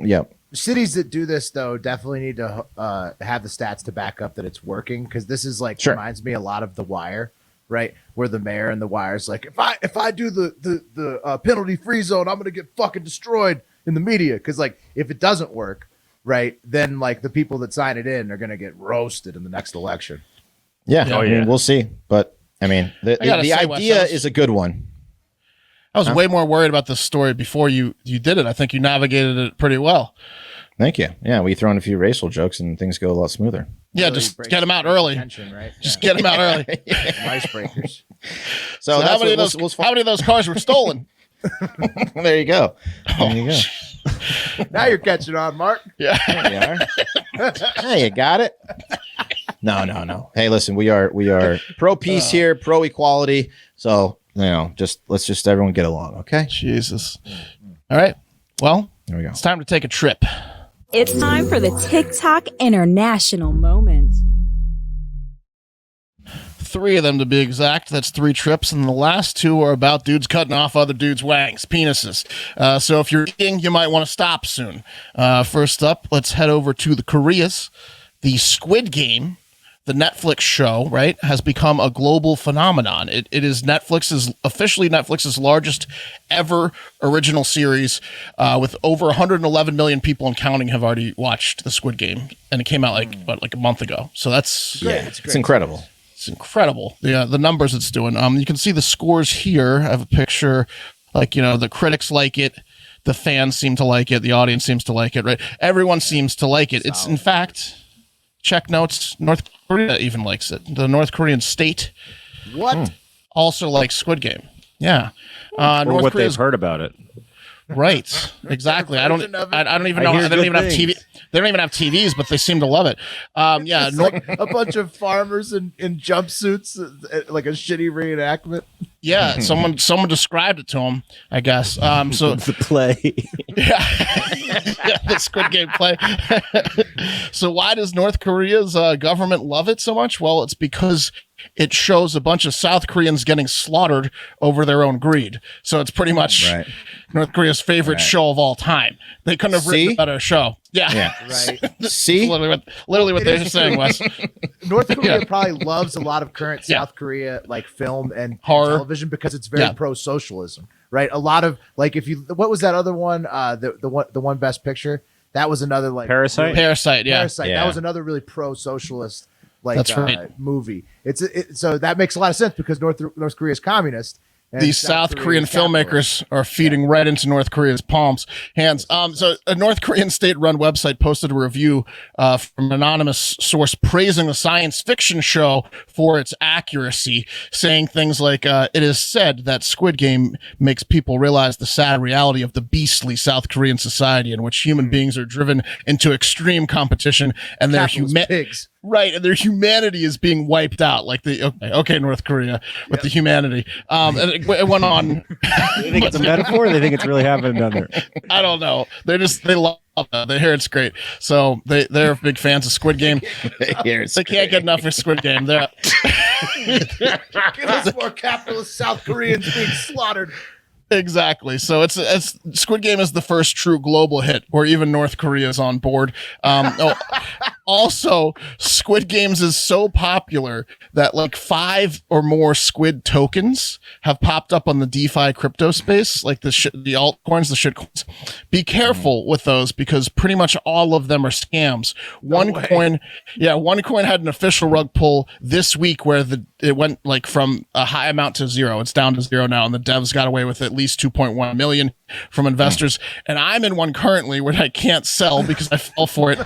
yeah. Cities that do this though definitely need to have the stats to back up that it's working, because this is like reminds me a lot of The Wire, right? Where the mayor and The Wire's like, if I do the penalty free zone, I'm gonna get fucking destroyed in the media, because like if it doesn't work, right, then like the people that sign it in are gonna get roasted in the next election. Yeah, I mean, we'll see, but I mean the idea is a good one. I was way more worried about this story before you did it. I think you navigated it pretty well. Thank you. Yeah, we throw in a few racial jokes and things go a lot smoother. Yeah, really just get them out early. Right? Just get them out early. Icebreakers. So how many of those cars were stolen? There you go. There you go. Now you're catching on, Mark. Yeah. There you are. Hey, you got it. No. Hey, listen, we are pro peace here, pro equality. So let's just everyone get along, okay? Jesus. All right. Well, there we go. It's time to take a trip. It's time for the TikTok International Moment. 3 of them to be exact. That's 3 trips, and the last 2 are about dudes cutting off other dudes' wangs, penises. So if you're eating, you might want to stop soon. First up, let's head over to the Koreas. The Squid Game, the Netflix show, right, has become a global phenomenon. It is officially Netflix's largest ever original series, with over 111 million people and counting have already watched the Squid Game, and it came out like a month ago. So that's it's incredible. It's incredible. The numbers it's doing. You can see the scores here. I have a picture. The critics like it. The fans seem to like it. The audience seems to like it, right? Everyone seems to like it. It's, in fact, check notes, North Korea even likes it. The North Korean state also likes Squid Game. Yeah. Or North what Korea's they've heard about it. Right. Exactly. I don't even know. They don't even have TV. They don't even have TVs, but they seem to love it. Yeah. Like a bunch of farmers in jumpsuits, like a shitty reenactment. Yeah. Someone described it to them, I guess. So the play. Yeah, the Squid Game play. So why does North Korea's government love it so much? Well, it's because it shows a bunch of South Koreans getting slaughtered over their own greed. So it's pretty much North Korea's favorite show of all time. They couldn't have written a better show. Yeah. Right. See? Literally what they're saying, Wes. North Korea probably loves a lot of current South Korea like film and horror television because it's very pro-socialism, right? A lot of what was that other one? The one Best Picture? That was another Parasite. Parasite. That was another really pro-socialist That's right. movie. So that makes a lot of sense because North Korea is communist. These South Korean filmmakers are feeding right into North Korea's hands. So a North Korean state-run website posted a review from an anonymous source praising the science fiction show for its accuracy, saying things like, it is said that Squid Game makes people realize the sad reality of the beastly South Korean society in which human beings are driven into extreme competition and their pigs. Right, and their humanity is being wiped out. Like okay, North Korea with the humanity. And it went on. They think it's a metaphor. Or they think it's really happening down there. I don't know. They love it. They hear it's great, so they're big fans of Squid Game. They can't get enough of Squid Game. Give us more capitalist South Koreans being slaughtered. Exactly. So it's Squid Game is the first true global hit where even North Korea is on board. Also, Squid Games is so popular that 5 or more Squid tokens have popped up on the DeFi crypto space, like the altcoins, the shitcoins. Be careful with those because pretty much all of them are scams. One coin had an official rug pull this week where it went from a high amount to 0. It's down to 0 now, and the devs got away with at least 2.1 million from investors. And I'm in one currently where I can't sell because I fell for it.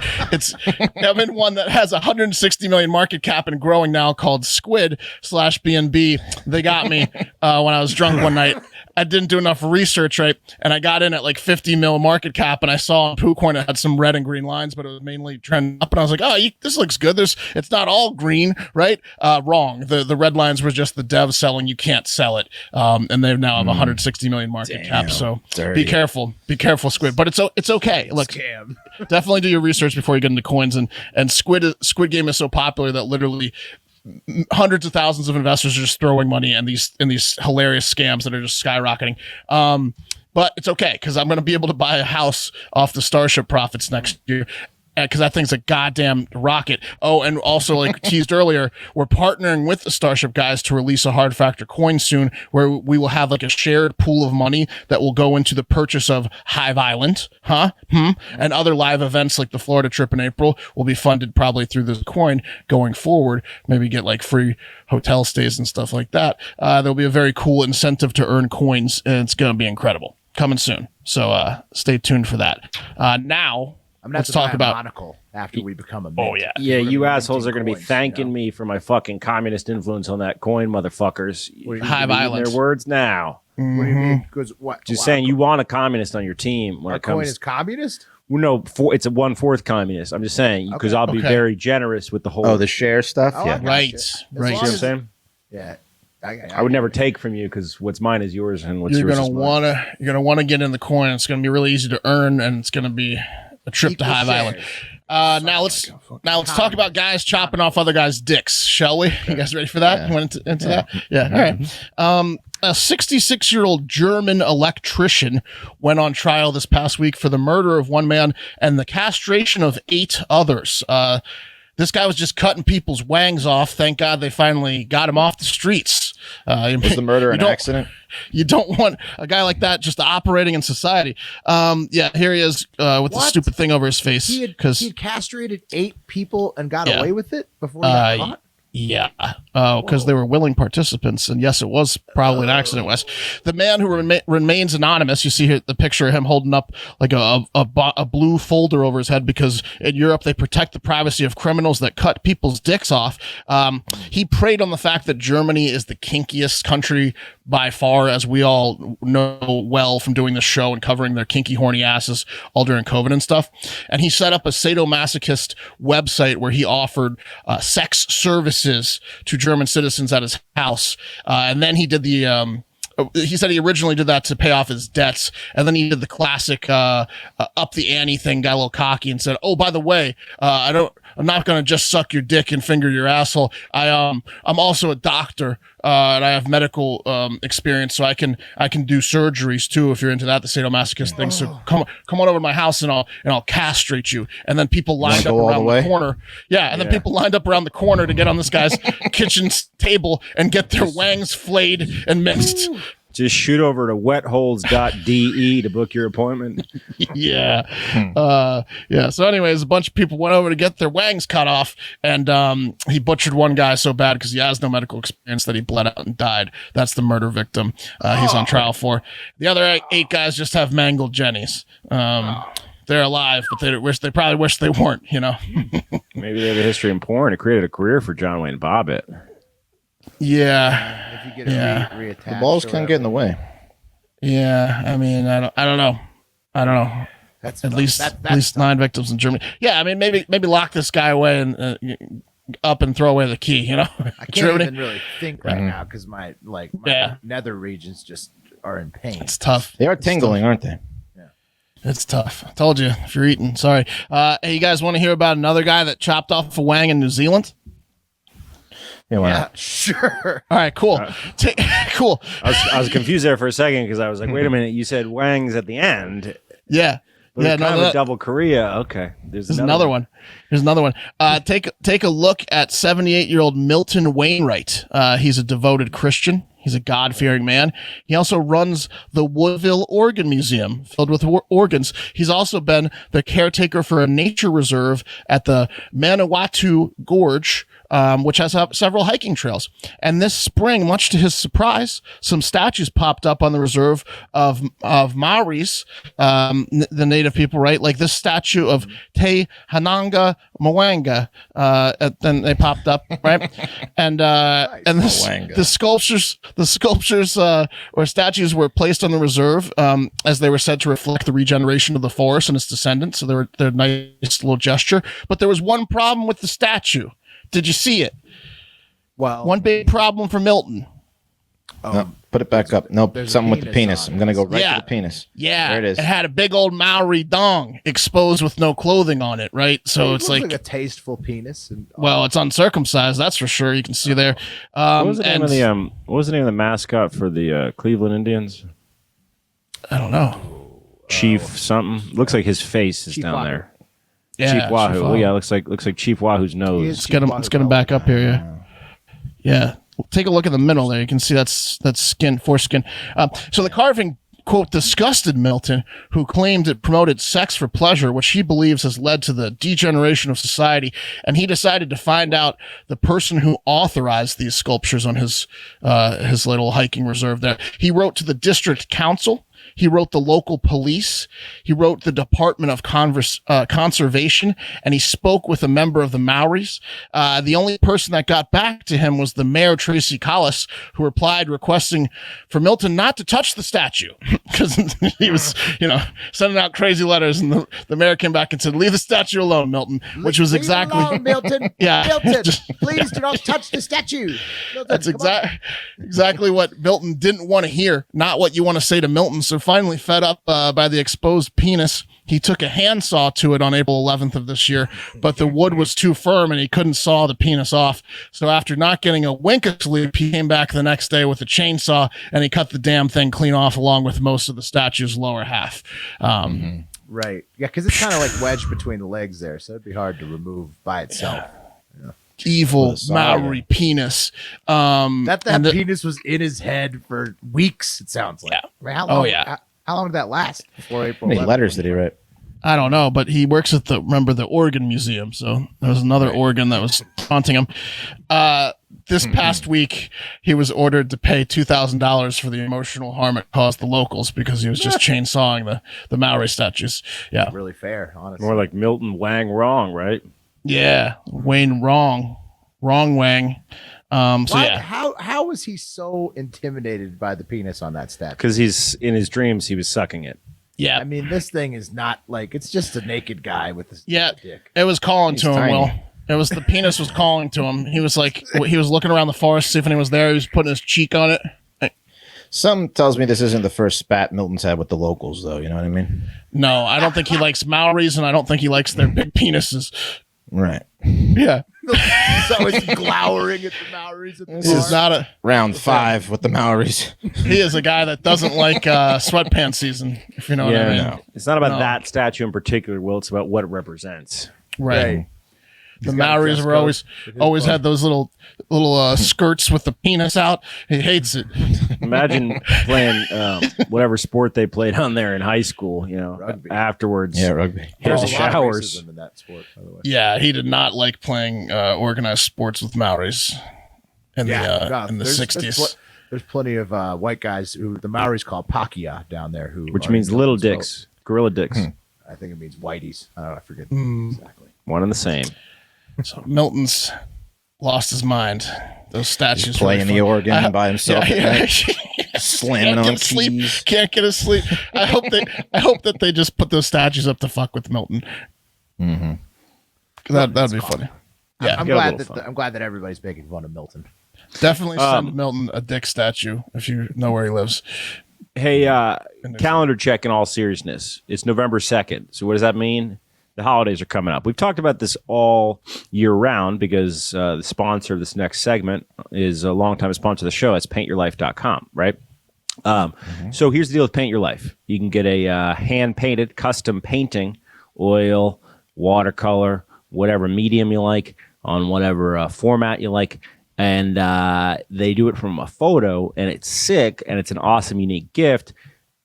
I'm in one that has 160 million market cap and growing now called Squid /BNB. They got me when I was drunk one night. I didn't do enough research, right? And I got in at like 50 mil market cap, and I saw on PooCoin it had some red and green lines, but it was mainly trending up. And I was like, oh, this looks good. It's not all green, right? Wrong. The red lines were just the devs selling. You can't sell it. And they now have 160 million market cap. So dirty. be careful, Squid. But it's okay. Look, definitely do your research before you get into coins. And Squid Game is so popular that literally hundreds of thousands of investors are just throwing money in these hilarious scams that are just skyrocketing. But it's okay because I'm going to be able to buy a house off the Starship profits next year. Because that thing's a goddamn rocket. Oh, and also, like teased earlier, we're partnering with the Starship guys to release a hard factor coin soon, where we will have like a shared pool of money that will go into the purchase of Hive Island, and other live events like the Florida trip in April will be funded probably through this coin going forward. Maybe get like free hotel stays and stuff like that. There'll be a very cool incentive to earn coins, and it's going to be incredible. Coming soon. So stay tuned for that. Now. Let's talk about monocle after we become a mint. Oh yeah, Yeah, you assholes are going to be coins, thanking me for my fucking communist influence on that coin, motherfuckers. Hive Using Island. their words now. What do you mean? Because what? Just saying, you want a communist on your team when Our it comes. coin is communist. Well, no, it's a 1/4 communist. I'm just saying because I'll be Okay. very generous with the whole. Oh, the share stuff. Oh, I Yeah. got Right, you. As right. long See what I'm as- saying? Yeah. I would never take from you because what's mine is yours, and what's You're yours gonna is mine. wanna get in the coin. It's gonna be really easy to earn, and it's gonna be a trip Equal to Hive shares. Island. Now let's talk about guys chopping off other guys' dicks, shall we? You guys ready for that? You went into that? Yeah. All right. A 66-year-old German electrician went on trial this past week for the murder of one man and the castration of 8 others. This guy was just cutting people's wangs off. Thank God they finally got him off the streets. Was the murder an accident? You don't want a guy like that just operating in society. Yeah, here he is with the What? stupid thing over his face. He Because had castrated 8 people and got Yeah. away with it before he got caught. yeah, because they were willing participants, and yes, it was probably an accident. Wes, the man who remains anonymous. You see here the picture of him holding up like a blue folder over his head because in Europe they protect the privacy of criminals that cut people's dicks off. He preyed on the fact that Germany is the kinkiest country by far, as we all know well from doing this show and covering their kinky horny asses all during COVID and stuff. And he set up a sadomasochist website where he offered sex services to German citizens at his house. And then he did he said he originally did that to pay off his debts. And then he did the classic up the ante thing, got a little cocky and said, oh, by the way, I'm not going to just suck your dick and finger your asshole. I'm also a doctor, and I have medical experience, so I can do surgeries too if you're into that, the sadomasochist thing. So come on over to my house and I'll castrate you. And then people lined up go all around the way? the corner. Yeah, and then people lined up around the corner to get on this guy's kitchen table and get their wangs flayed and minced. Just shoot over to wetholes.de to book your appointment. Yeah. Yeah. So anyways, a bunch of people went over to get their wangs cut off, and he butchered one guy so bad because he has no medical experience that he bled out and died. That's the murder victim he's on trial for. The other 8 guys just have mangled jennies. They're alive, but they probably wish they weren't, you know. Maybe they have a history in porn. It created a career for John Wayne Bobbitt. Yeah. If you get it reattached. The balls or can get in the way. Yeah. I mean, I don't know. That's At least that's 9 victims in Germany. Yeah, I mean, maybe lock this guy away and up and throw away the key. You know, I can't Germany. even really think right now because my nether regions just are in pain. It's tough. They are tingling, aren't they? It's tough. I told you if you're eating. Sorry. Hey, you guys want to hear about another guy that chopped off a wang in New Zealand? Yeah, why Yeah, not? sure. All right, cool. Cool. I was confused there for a second because I was like, wait a minute, you said wangs at the end. Yeah. But Yeah, it's kind no, of a double Korea. Okay. There's another one. Here's another one. Take a look at 78-year-old Milton Wainwright. He's a devoted Christian. He's a God-fearing man. He also runs the Woodville Organ Museum, filled with organs. He's also been the caretaker for a nature reserve at the Manawatu Gorge which has several hiking trails. And this spring, much to his surprise, some statues popped up on the reserve of Maoris, the native people, right? Like this statue of Te Hananga Mwanga, then they popped up, right? And the sculptures or statues were placed on the reserve as they were said to reflect the regeneration of the forest and its descendants. So they're a nice little gesture. But there was one problem with the statue. Did you see it? Well, one big problem for Milton. No, put it back up. Nope, something with the penis. I'm gonna go right to the penis. Yeah, there it is. It had a big old Maori dong exposed with no clothing on it, right? So it's like a tasteful penis. Well, it's uncircumcised, that's for sure. You can see there. What was the name of the mascot for the Cleveland Indians? I don't know. Chief something. Looks like his face is Chief down Wahoo. there. Yeah, Chief Wahoo. Well, yeah, looks like Chief Wahoo's nose. Let's get him back up here. Yeah. Take a look at the middle there. You can see that's skin, foreskin. So the carving, quote, disgusted Milton, who claimed it promoted sex for pleasure, which he believes has led to the degeneration of society. And he decided to find out the person who authorized these sculptures on his little hiking reserve there. He wrote to the district council. He wrote the local police. He wrote the Department of Conservation, and he spoke with a member of the Maoris. The only person that got back to him was the mayor, Tracy Collis, who replied requesting for Milton not to touch the statue because he was, sending out crazy letters. And the mayor came back and said, "Leave the statue alone, Milton," which was exactly alone, Milton. Yeah, Milton, please do not touch the statue. Milton, that's exactly what Milton didn't want to hear. Not what you want to say to Milton. So finally fed up by the exposed penis, he took a handsaw to it on April 11th of this year, but the wood was too firm and he couldn't saw the penis off. So after not getting a wink of sleep, he came back the next day with a chainsaw and he cut the damn thing clean off along with most of the statue's lower half. Right. Yeah, because it's kind of like wedged between the legs there, so it'd be hard to remove by itself. Yeah. Evil Maori penis. That penis was in his head for weeks, it sounds like. Yeah. I mean, how long, yeah. How long did that last before April? How many letters did he write? I don't know, but he works at the Oregon Museum, so there was another organ that was haunting him. This past week, he was ordered to pay $2,000 for the emotional harm it caused the locals because he was just chainsawing the Maori statues. Yeah, really fair, honestly. More like Milton Wang Wrong, right? Yeah, Wayne Wrong Wang. How was he so intimidated by the penis on that statue? Because he's in his dreams, he was sucking it. Yeah, I mean, this thing is not like it's just a naked guy with a dick. It was calling to him. Tiny. Will it was the penis was calling to him. He was like he was looking around the forest, see if anyone was there. He was putting his cheek on it. Some tells me this isn't the first spat Milton's had with the locals, though. You know what I mean? No, I don't think he likes Maoris, and I don't think he likes their big penises. Right. Yeah. So he's glowering at the Maoris. At the This is not a round 5 with the Maoris. He is a guy that doesn't like sweatpants season, if you know what I mean. No. It's not about that statue in particular, Will. It's about what it represents. Right. The Maoris were always had those little skirts with the penis out. He hates it. Imagine playing whatever sport they played on there in high school. Rugby. Afterwards. Yeah, rugby. There's the a lot of showers. racism in that sport, by the way. Yeah, he did not like playing organized sports with Maoris in the 60s. There's plenty of white guys who the Maoris call pakia down there, which means little dicks, gorilla dicks. I think it means whiteys. I don't know. I forget exactly. One and the same. So Milton's lost his mind. Those statues He's playing the organ by himself at night, slamming on keys. Can't get to sleep. I hope that they just put those statues up to fuck with Milton. Mm-hmm. That'd be funny. Yeah, I'm glad that everybody's making fun of Milton. Definitely send Milton a dick statue if you know where he lives. Hey, calendar check in all seriousness. It's November 2nd. So what does that mean? The holidays are coming up. We've talked about this all year round because the sponsor of this next segment is a longtime sponsor of the show. It's paintyourlife.com, right? So here's the deal with Paint Your Life. You can get a hand-painted custom painting, oil, watercolor, whatever medium you like, on whatever format you like. And they do it from a photo, and it's sick, and it's an awesome, unique gift.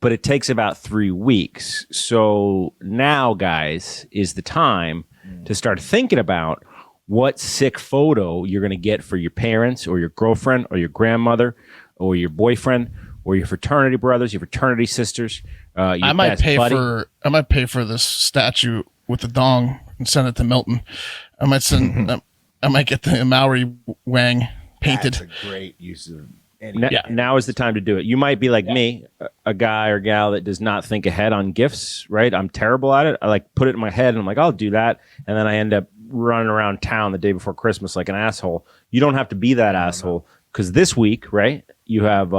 But it takes about 3 weeks. So now, guys, is the time to start thinking about what sick photo you're going to get for your parents or your girlfriend or your grandmother or your boyfriend or your fraternity brothers, your fraternity sisters. I might pay for this statue with the dong and send it to Milton. I might I might get the Maori wang painted. That's a great use of Now is the time to do it. You might be like me, a guy or gal that does not think ahead on gifts, right? I'm terrible at it. I like put it in my head and I'm like, I'll do that. And then I end up running around town the day before Christmas like an asshole. You don't have to be that asshole because this week, right? You have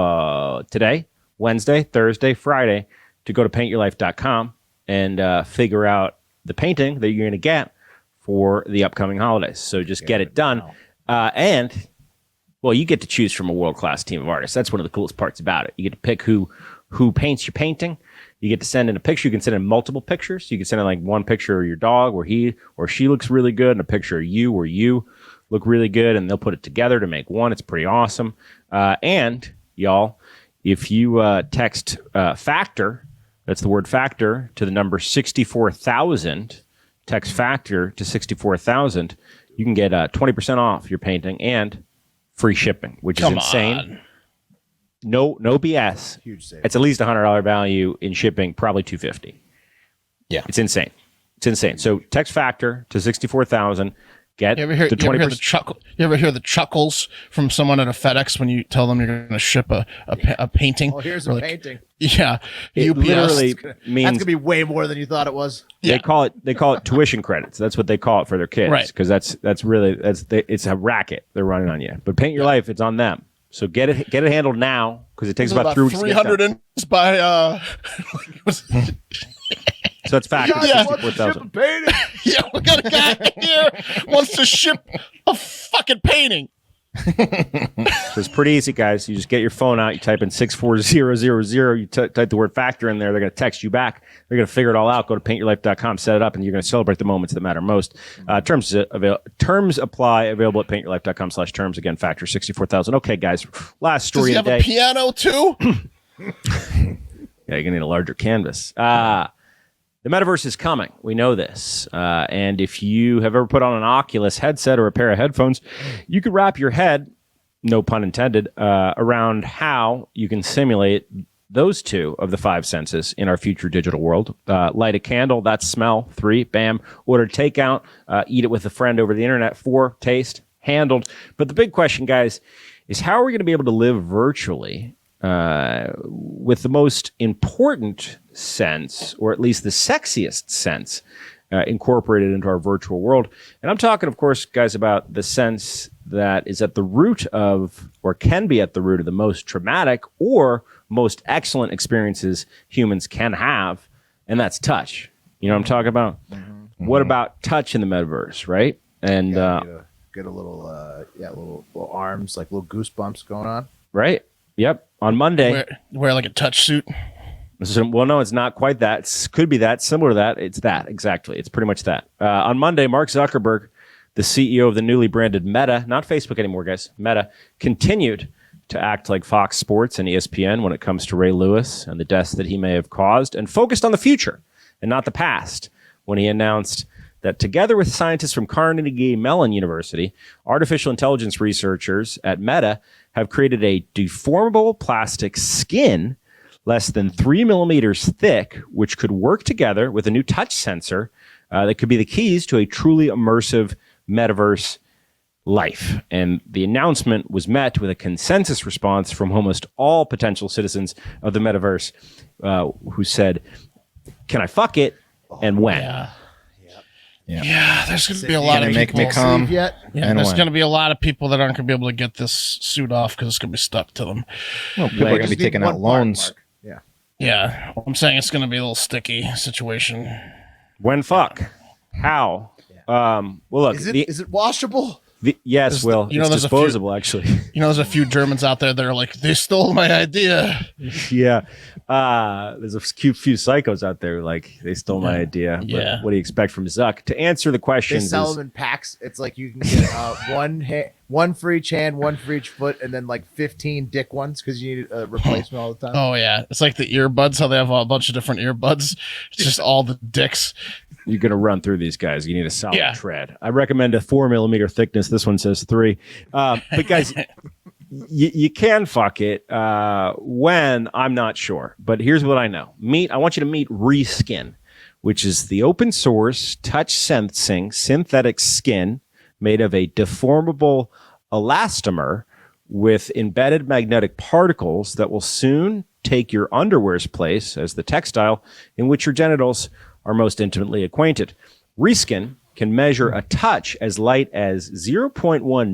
today, Wednesday, Thursday, Friday to go to paintyourlife.com and figure out the painting that you're going to get for the upcoming holidays. So just get it done. Well, you get to choose from a world-class team of artists. That's one of the coolest parts about it. You get to pick who paints your painting. You get to send in a picture. You can send in multiple pictures. You can send in like one picture of your dog where he or she looks really good and a picture of you where you look really good, and they'll put it together to make one. It's pretty awesome. And, y'all, if you text FACTOR, that's the word FACTOR, to the number 64,000, text FACTOR to 64,000, you can get 20% off your painting and free shipping, which is insane. No BS. Huge savings. It's at least $100 value in shipping, probably $250. Yeah, it's insane. It's insane. So text FACTOR to 64,000. Get you ever hear the chuckles from someone at a FedEx when you tell them you're going to ship a painting? Oh, here's a painting. Yeah, it literally means that's gonna be way more than you thought it was. They call it tuition credits. That's what they call it for their kids, right? Because it's a racket they're running on you. But Paint Your Life, it's on them. So get it handled now because it takes about 3 weeks. 300 inches by. So it's FACTOR 64,000. Yeah, we got a guy here wants to ship a fucking painting. So it's pretty easy, guys. You just get your phone out, you type in 64000, you type the word FACTOR in there. They're going to text you back. They're going to figure it all out. Go to paintyourlife.com, set it up, and you're going to celebrate the moments that matter most. Terms apply. Available at paintyourlife.com/terms. Again, FACTOR 64,000. Okay, guys. Last story of the day. Does he have a piano too? Yeah, you're going to need a larger canvas. The metaverse is coming. We know this. And if you have ever put on an Oculus headset or a pair of headphones, you could wrap your head, no pun intended, around how you can simulate those two of the 5 senses in our future digital world. Light a candle, that's smell. 3, bam. Order takeout, eat it with a friend over the internet. 4, taste, handled. But the big question, guys, is how are we going to be able to live virtually with the most important sense, or at least the sexiest sense, incorporated into our virtual world. And I'm talking, of course, guys, about the sense that is at the root of, or can be at the root of, the most traumatic or most excellent experiences humans can have, and that's touch. You know what I'm talking about? Mm-hmm. What about touch in the metaverse, right? And get a little, little arms, like little goosebumps going on. Right. Yep. On Monday, wear like a touch suit. Well, no, it's not quite that. It could be that, similar to that. It's that, exactly. It's pretty much that. On Monday, Mark Zuckerberg, the CEO of the newly branded Meta, not Facebook anymore, guys, Meta, continued to act like Fox Sports and ESPN when it comes to Ray Lewis and the deaths that he may have caused, and focused on the future and not the past when he announced that together with scientists from Carnegie Mellon University, artificial intelligence researchers at Meta have created a deformable plastic skin less than 3 millimeters thick, which could work together with a new touch sensor that could be the keys to a truly immersive metaverse life. And the announcement was met with a consensus response from almost all potential citizens of the metaverse who said, "Can I fuck it? And when?" Yeah, there's going to be a lot of people. Make me come. There's going to be a lot of people that aren't going to be able to get this suit off because it's going to be stuck to them. Well, people are going to be taking out loans. Yeah. I'm saying it's going to be a little sticky situation. When fuck? How? Well, look. Is it washable? Yes, Will. It's disposable, actually. You know, there's a few Germans out there that are like, they stole my idea. Yeah. There's a few psychos out there like, they stole my idea. But what do you expect from Zuck? To answer the question, they sell them in packs. It's like you can get one for each hand, one for each foot, and then like 15 dick ones because you need a replacement all the time. Oh yeah, it's like the earbuds. How they have a bunch of different earbuds. It's just all the dicks. You're going to run through these guys. You need a solid tread. I recommend a 4 millimeter thickness. This one says 3. But guys, you can fuck it when I'm not sure. But here's what I know. I want you to meet Reskin, which is the open source touch sensing synthetic skin made of a deformable elastomer with embedded magnetic particles that will soon take your underwear's place as the textile in which your genitals are most intimately acquainted. Reskin can measure a touch as light as 0.1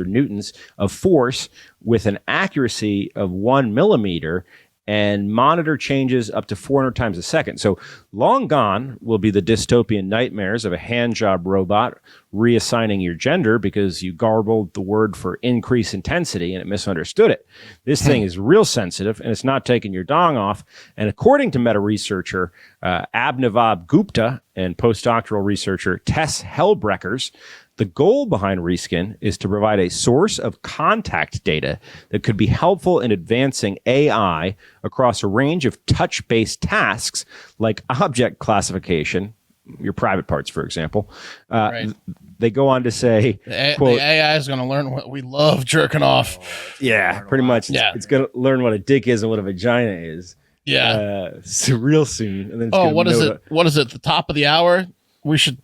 newtons of force with an accuracy of 1 millimeter and monitor changes up to 400 times a second. So long gone will be the dystopian nightmares of a hand job robot reassigning your gender because you garbled the word for increase intensity and it misunderstood it. This thing is real sensitive and it's not taking your dong off. And according to meta researcher Abnivab Gupta and postdoctoral researcher Tess Hellbreckers, the goal behind Reskin is to provide a source of contact data that could be helpful in advancing AI across a range of touch-based tasks like object classification, your private parts, for example. Right. They go on to say, quote, the AI is going to learn what we love jerking off. Yeah, pretty much. Yeah. It's going to learn what a dick is and what a vagina is. Yeah. So real soon. And then it's what is it? What is it? The top of the hour? We should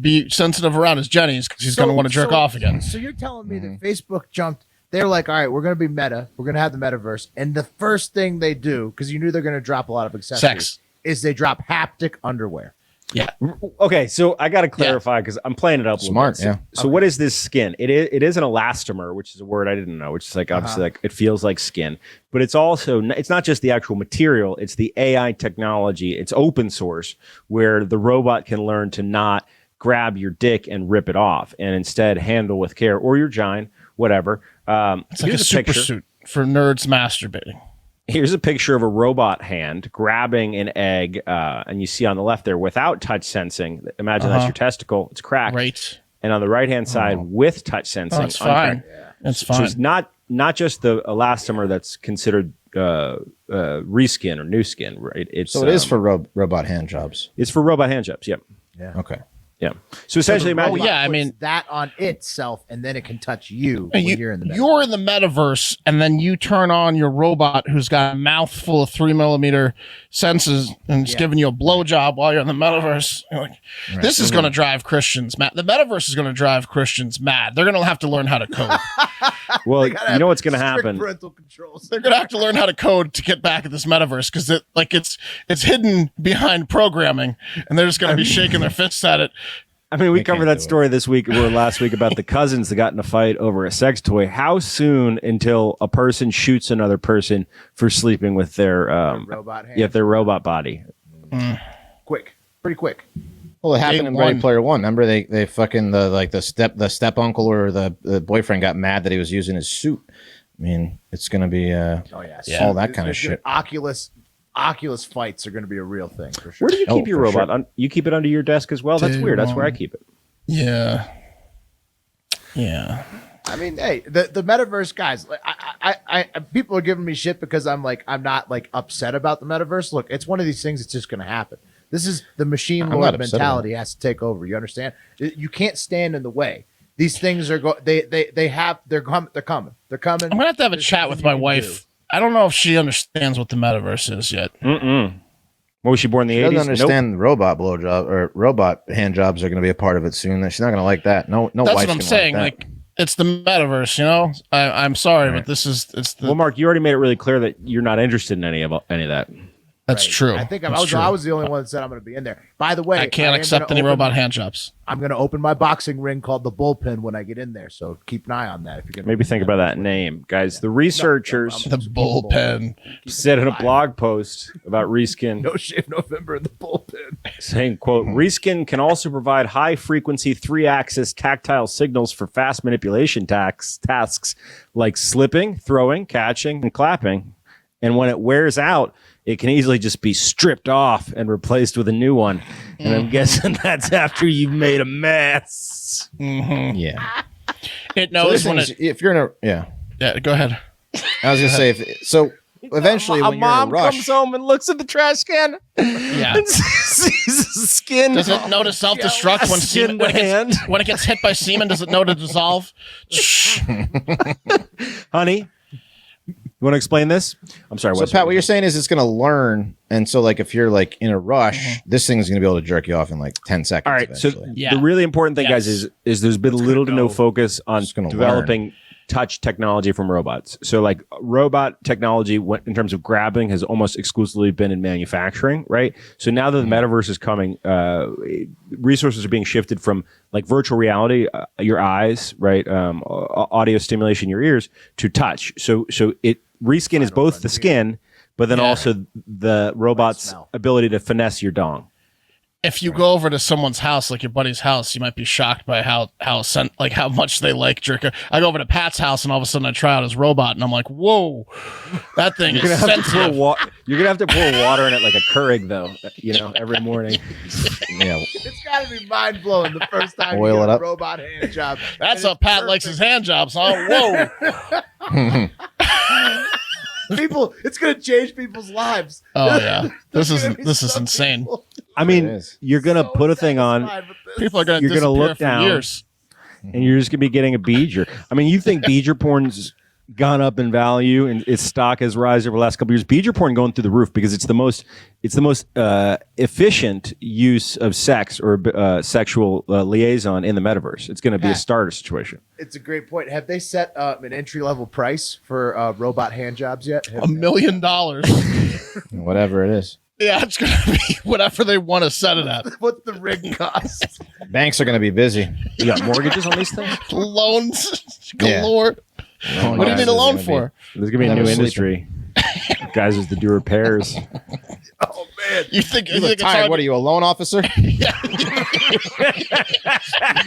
be sensitive around his Jenny's because he's going to want to jerk off again. So you're telling me that Facebook jumped. They're like, all right, we're going to be meta. We're going to have the metaverse. And the first thing they do, because you knew they're going to drop a lot of accessories, is they drop haptic underwear. Yeah. Okay, so I got to clarify because I'm playing it up. Smart, yeah. So what is this skin? It is an elastomer, which is a word I didn't know, which is like obviously like it feels like skin, but it's also it's not just the actual material. It's the AI technology. It's open source where the robot can learn to not grab your dick and rip it off, and instead handle with care or your gine, whatever. It's like a super suit for nerds masturbating. Here's a picture of a robot hand grabbing an egg, and you see on the left there without touch sensing. Imagine that's your testicle. It's cracked. Right. And on the right-hand side with touch sensing. It's fine. It's fine. So it's not just the elastomer that's considered reskin or new skin, right? So it is for robot hand jobs. It's for robot hand jobs. Yep. Yeah. Okay. Yeah. So essentially, imagine. I mean that on itself, and then it can touch you when you're in the metaverse. You're in the metaverse, and then you turn on your robot who's got a mouth full of 3 millimeter senses and it's giving you a blowjob while you're in the metaverse. You're like, this is going to drive Christians mad. The metaverse is going to drive Christians mad. They're going to have to learn how to code. Well, you know what's going to happen? Parental controls. They're going to have to learn how to code to get back at this metaverse because it's hidden behind programming, and they're just going to be shaking their fists at it. I mean, we covered that story this week or last week about the cousins that got in a fight over a sex toy. How soon until a person shoots another person for sleeping with their robot hand? Yeah, their robot body. Quick, pretty quick. Well, it happened in Ready Player One. Remember, they fucking the step uncle or the boyfriend got mad that he was using his suit. I mean, it's gonna be all that kind of shit. Oculus fights are going to be a real thing for sure. Where do you keep your robot? Sure. You keep it under your desk as well? That's weird. That's where I keep it. Yeah. Yeah. I mean, hey, the metaverse guys, I people are giving me shit because I'm not like upset about the metaverse. Look, it's one of these things that's just going to happen. This is the machine lord mentality has to take over. You understand? You can't stand in the way. These things are they're coming. I'm going to have a chat with my wife. I don't know if she understands what the metaverse is yet. What was she born in the 80s? She doesn't understand robot blowjob or robot hand jobs are going to be a part of it soon. She's not going to like that. No, that's what I'm saying. Like it's the metaverse, you know. I'm sorry, but it's the. Well, Mark, you already made it really clear that you're not interested in any of that. That's true. I think I was the only one that said I'm going to be in there. By the way, I can't accept any robot hand jobs. I'm going to open my boxing ring called the Bullpen when I get in there. So keep an eye on that. If you're going maybe think about that name, guys. The researchers, the Bullpen, said in a blog post about Reskin, No Shave November in the Bullpen, saying, "quote Reskin can also provide high frequency 3-axis tactile signals for fast manipulation tasks like slipping, throwing, catching, and clapping. And when it wears out, it can easily just be stripped off and replaced with a new one. And I'm guessing that's after you've made a mess." Mm-hmm. Yeah. It So knows this when thing's- it. if you're in a Yeah, go ahead. I was gonna say eventually a when you're in a mom rush. comes home and looks at the trash can Yeah. and sees the skin. Does it know to self-destruct when Skin semen to hand. when it gets hit by semen? Does it know to dissolve? Shh. Honey, you want to explain this? I'm sorry. So what's- Pat, what you're saying is it's gonna learn, and so like if you're like in a rush, this thing's gonna be able to jerk you off in like 10 seconds. All right. So eventually. Yeah. the really important thing, guys, Yes. is there's been little to no focus on It's gonna developing touch technology from robots. So like robot technology in terms of grabbing has almost exclusively been in manufacturing, right? So now that the metaverse is coming, resources are being shifted from like virtual reality, your eyes, right? Audio stimulation, your ears, to touch. So reskin is both the skin, but then also the robot's ability to finesse your dong. If you go over to someone's house, like your buddy's house, you might be shocked by how much they like jerking. I go over to Pat's house, and all of a sudden I try out his robot, and I'm like, whoa, that thing is sensitive. You're gonna have to pour water in it like a Keurig, though. Every morning. Yeah. It's got to be mind blowing the first time Oil you it get a up. robot hand job. That's And how it's Pat likes his hand jobs, huh? Whoa. people. It's going to change people's lives. Oh yeah, this There's is gonna be some insane. people I mean, It is. you're gonna so put a thing on, satisfied with this. People are going to You're gonna disappear look for down. years. and you're just gonna be getting a beager. I mean, you think beager porn's gone up in value and its stock has risen over the last couple of years. Beager porn going through the roof because it's the most efficient use of sex or sexual liaison in the metaverse. It's going to be a starter situation. It's a great point. Have they set an entry level price for robot hand jobs yet? $1 million. Whatever it is. Yeah, it's going to be whatever they want to set it at. What's the rig cost? Banks are gonna be busy. You got mortgages on these things? Loans Yeah. galore. Oh, What do you yeah, need a there's loan gonna for? There's going to be a Never new sleeping. industry. Guys is to do repairs. Oh man, You think You look it's tired. hard? What are you, a loan officer?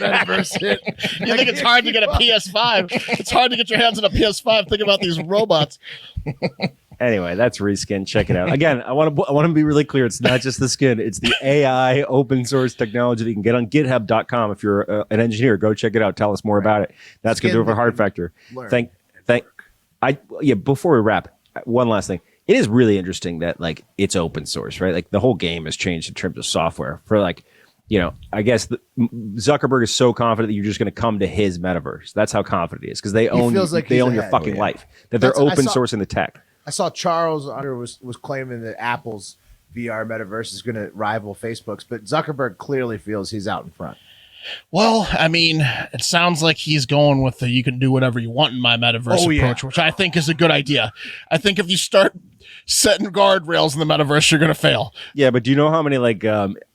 metaverse hit. You think it's hard to get a PS5? It's hard to get your hands on a PS5. Think about these robots. Anyway, that's Reskin. Check it out. Again, I want to be really clear. It's not just the skin. It's the AI open source technology that you can get on github.com. If you're an engineer, go check it out. Tell us more about it. That's going to do it for Hard Factor. Before we wrap, one last thing. It is really interesting that like it's open source, right? Like the whole game has changed in terms of software for like, I guess Zuckerberg is so confident that you're just going to come to his metaverse. That's how confident he is because they own feels like they he's own your ahead. fucking Oh, yeah. life. That they're I open saw- sourcing the tech. I saw Charles Under was claiming that Apple's VR metaverse is going to rival Facebook's, but Zuckerberg clearly feels he's out in front. Well, I mean, it sounds like he's going with the you can do whatever you want in my metaverse approach, which I think is a good idea. I think if you start setting guardrails in the metaverse, you're going to fail. Yeah, but do you know how many like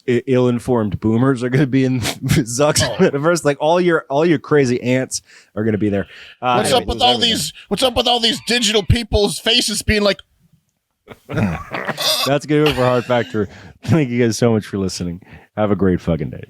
ill-informed boomers are going to be in Zuck's metaverse? Like all your crazy ants are going to be there. What's Anyway, up with all these? What's up with all these digital people's faces being like? That's going to do it for Hard Factor. Thank you guys so much for listening. Have a great fucking day.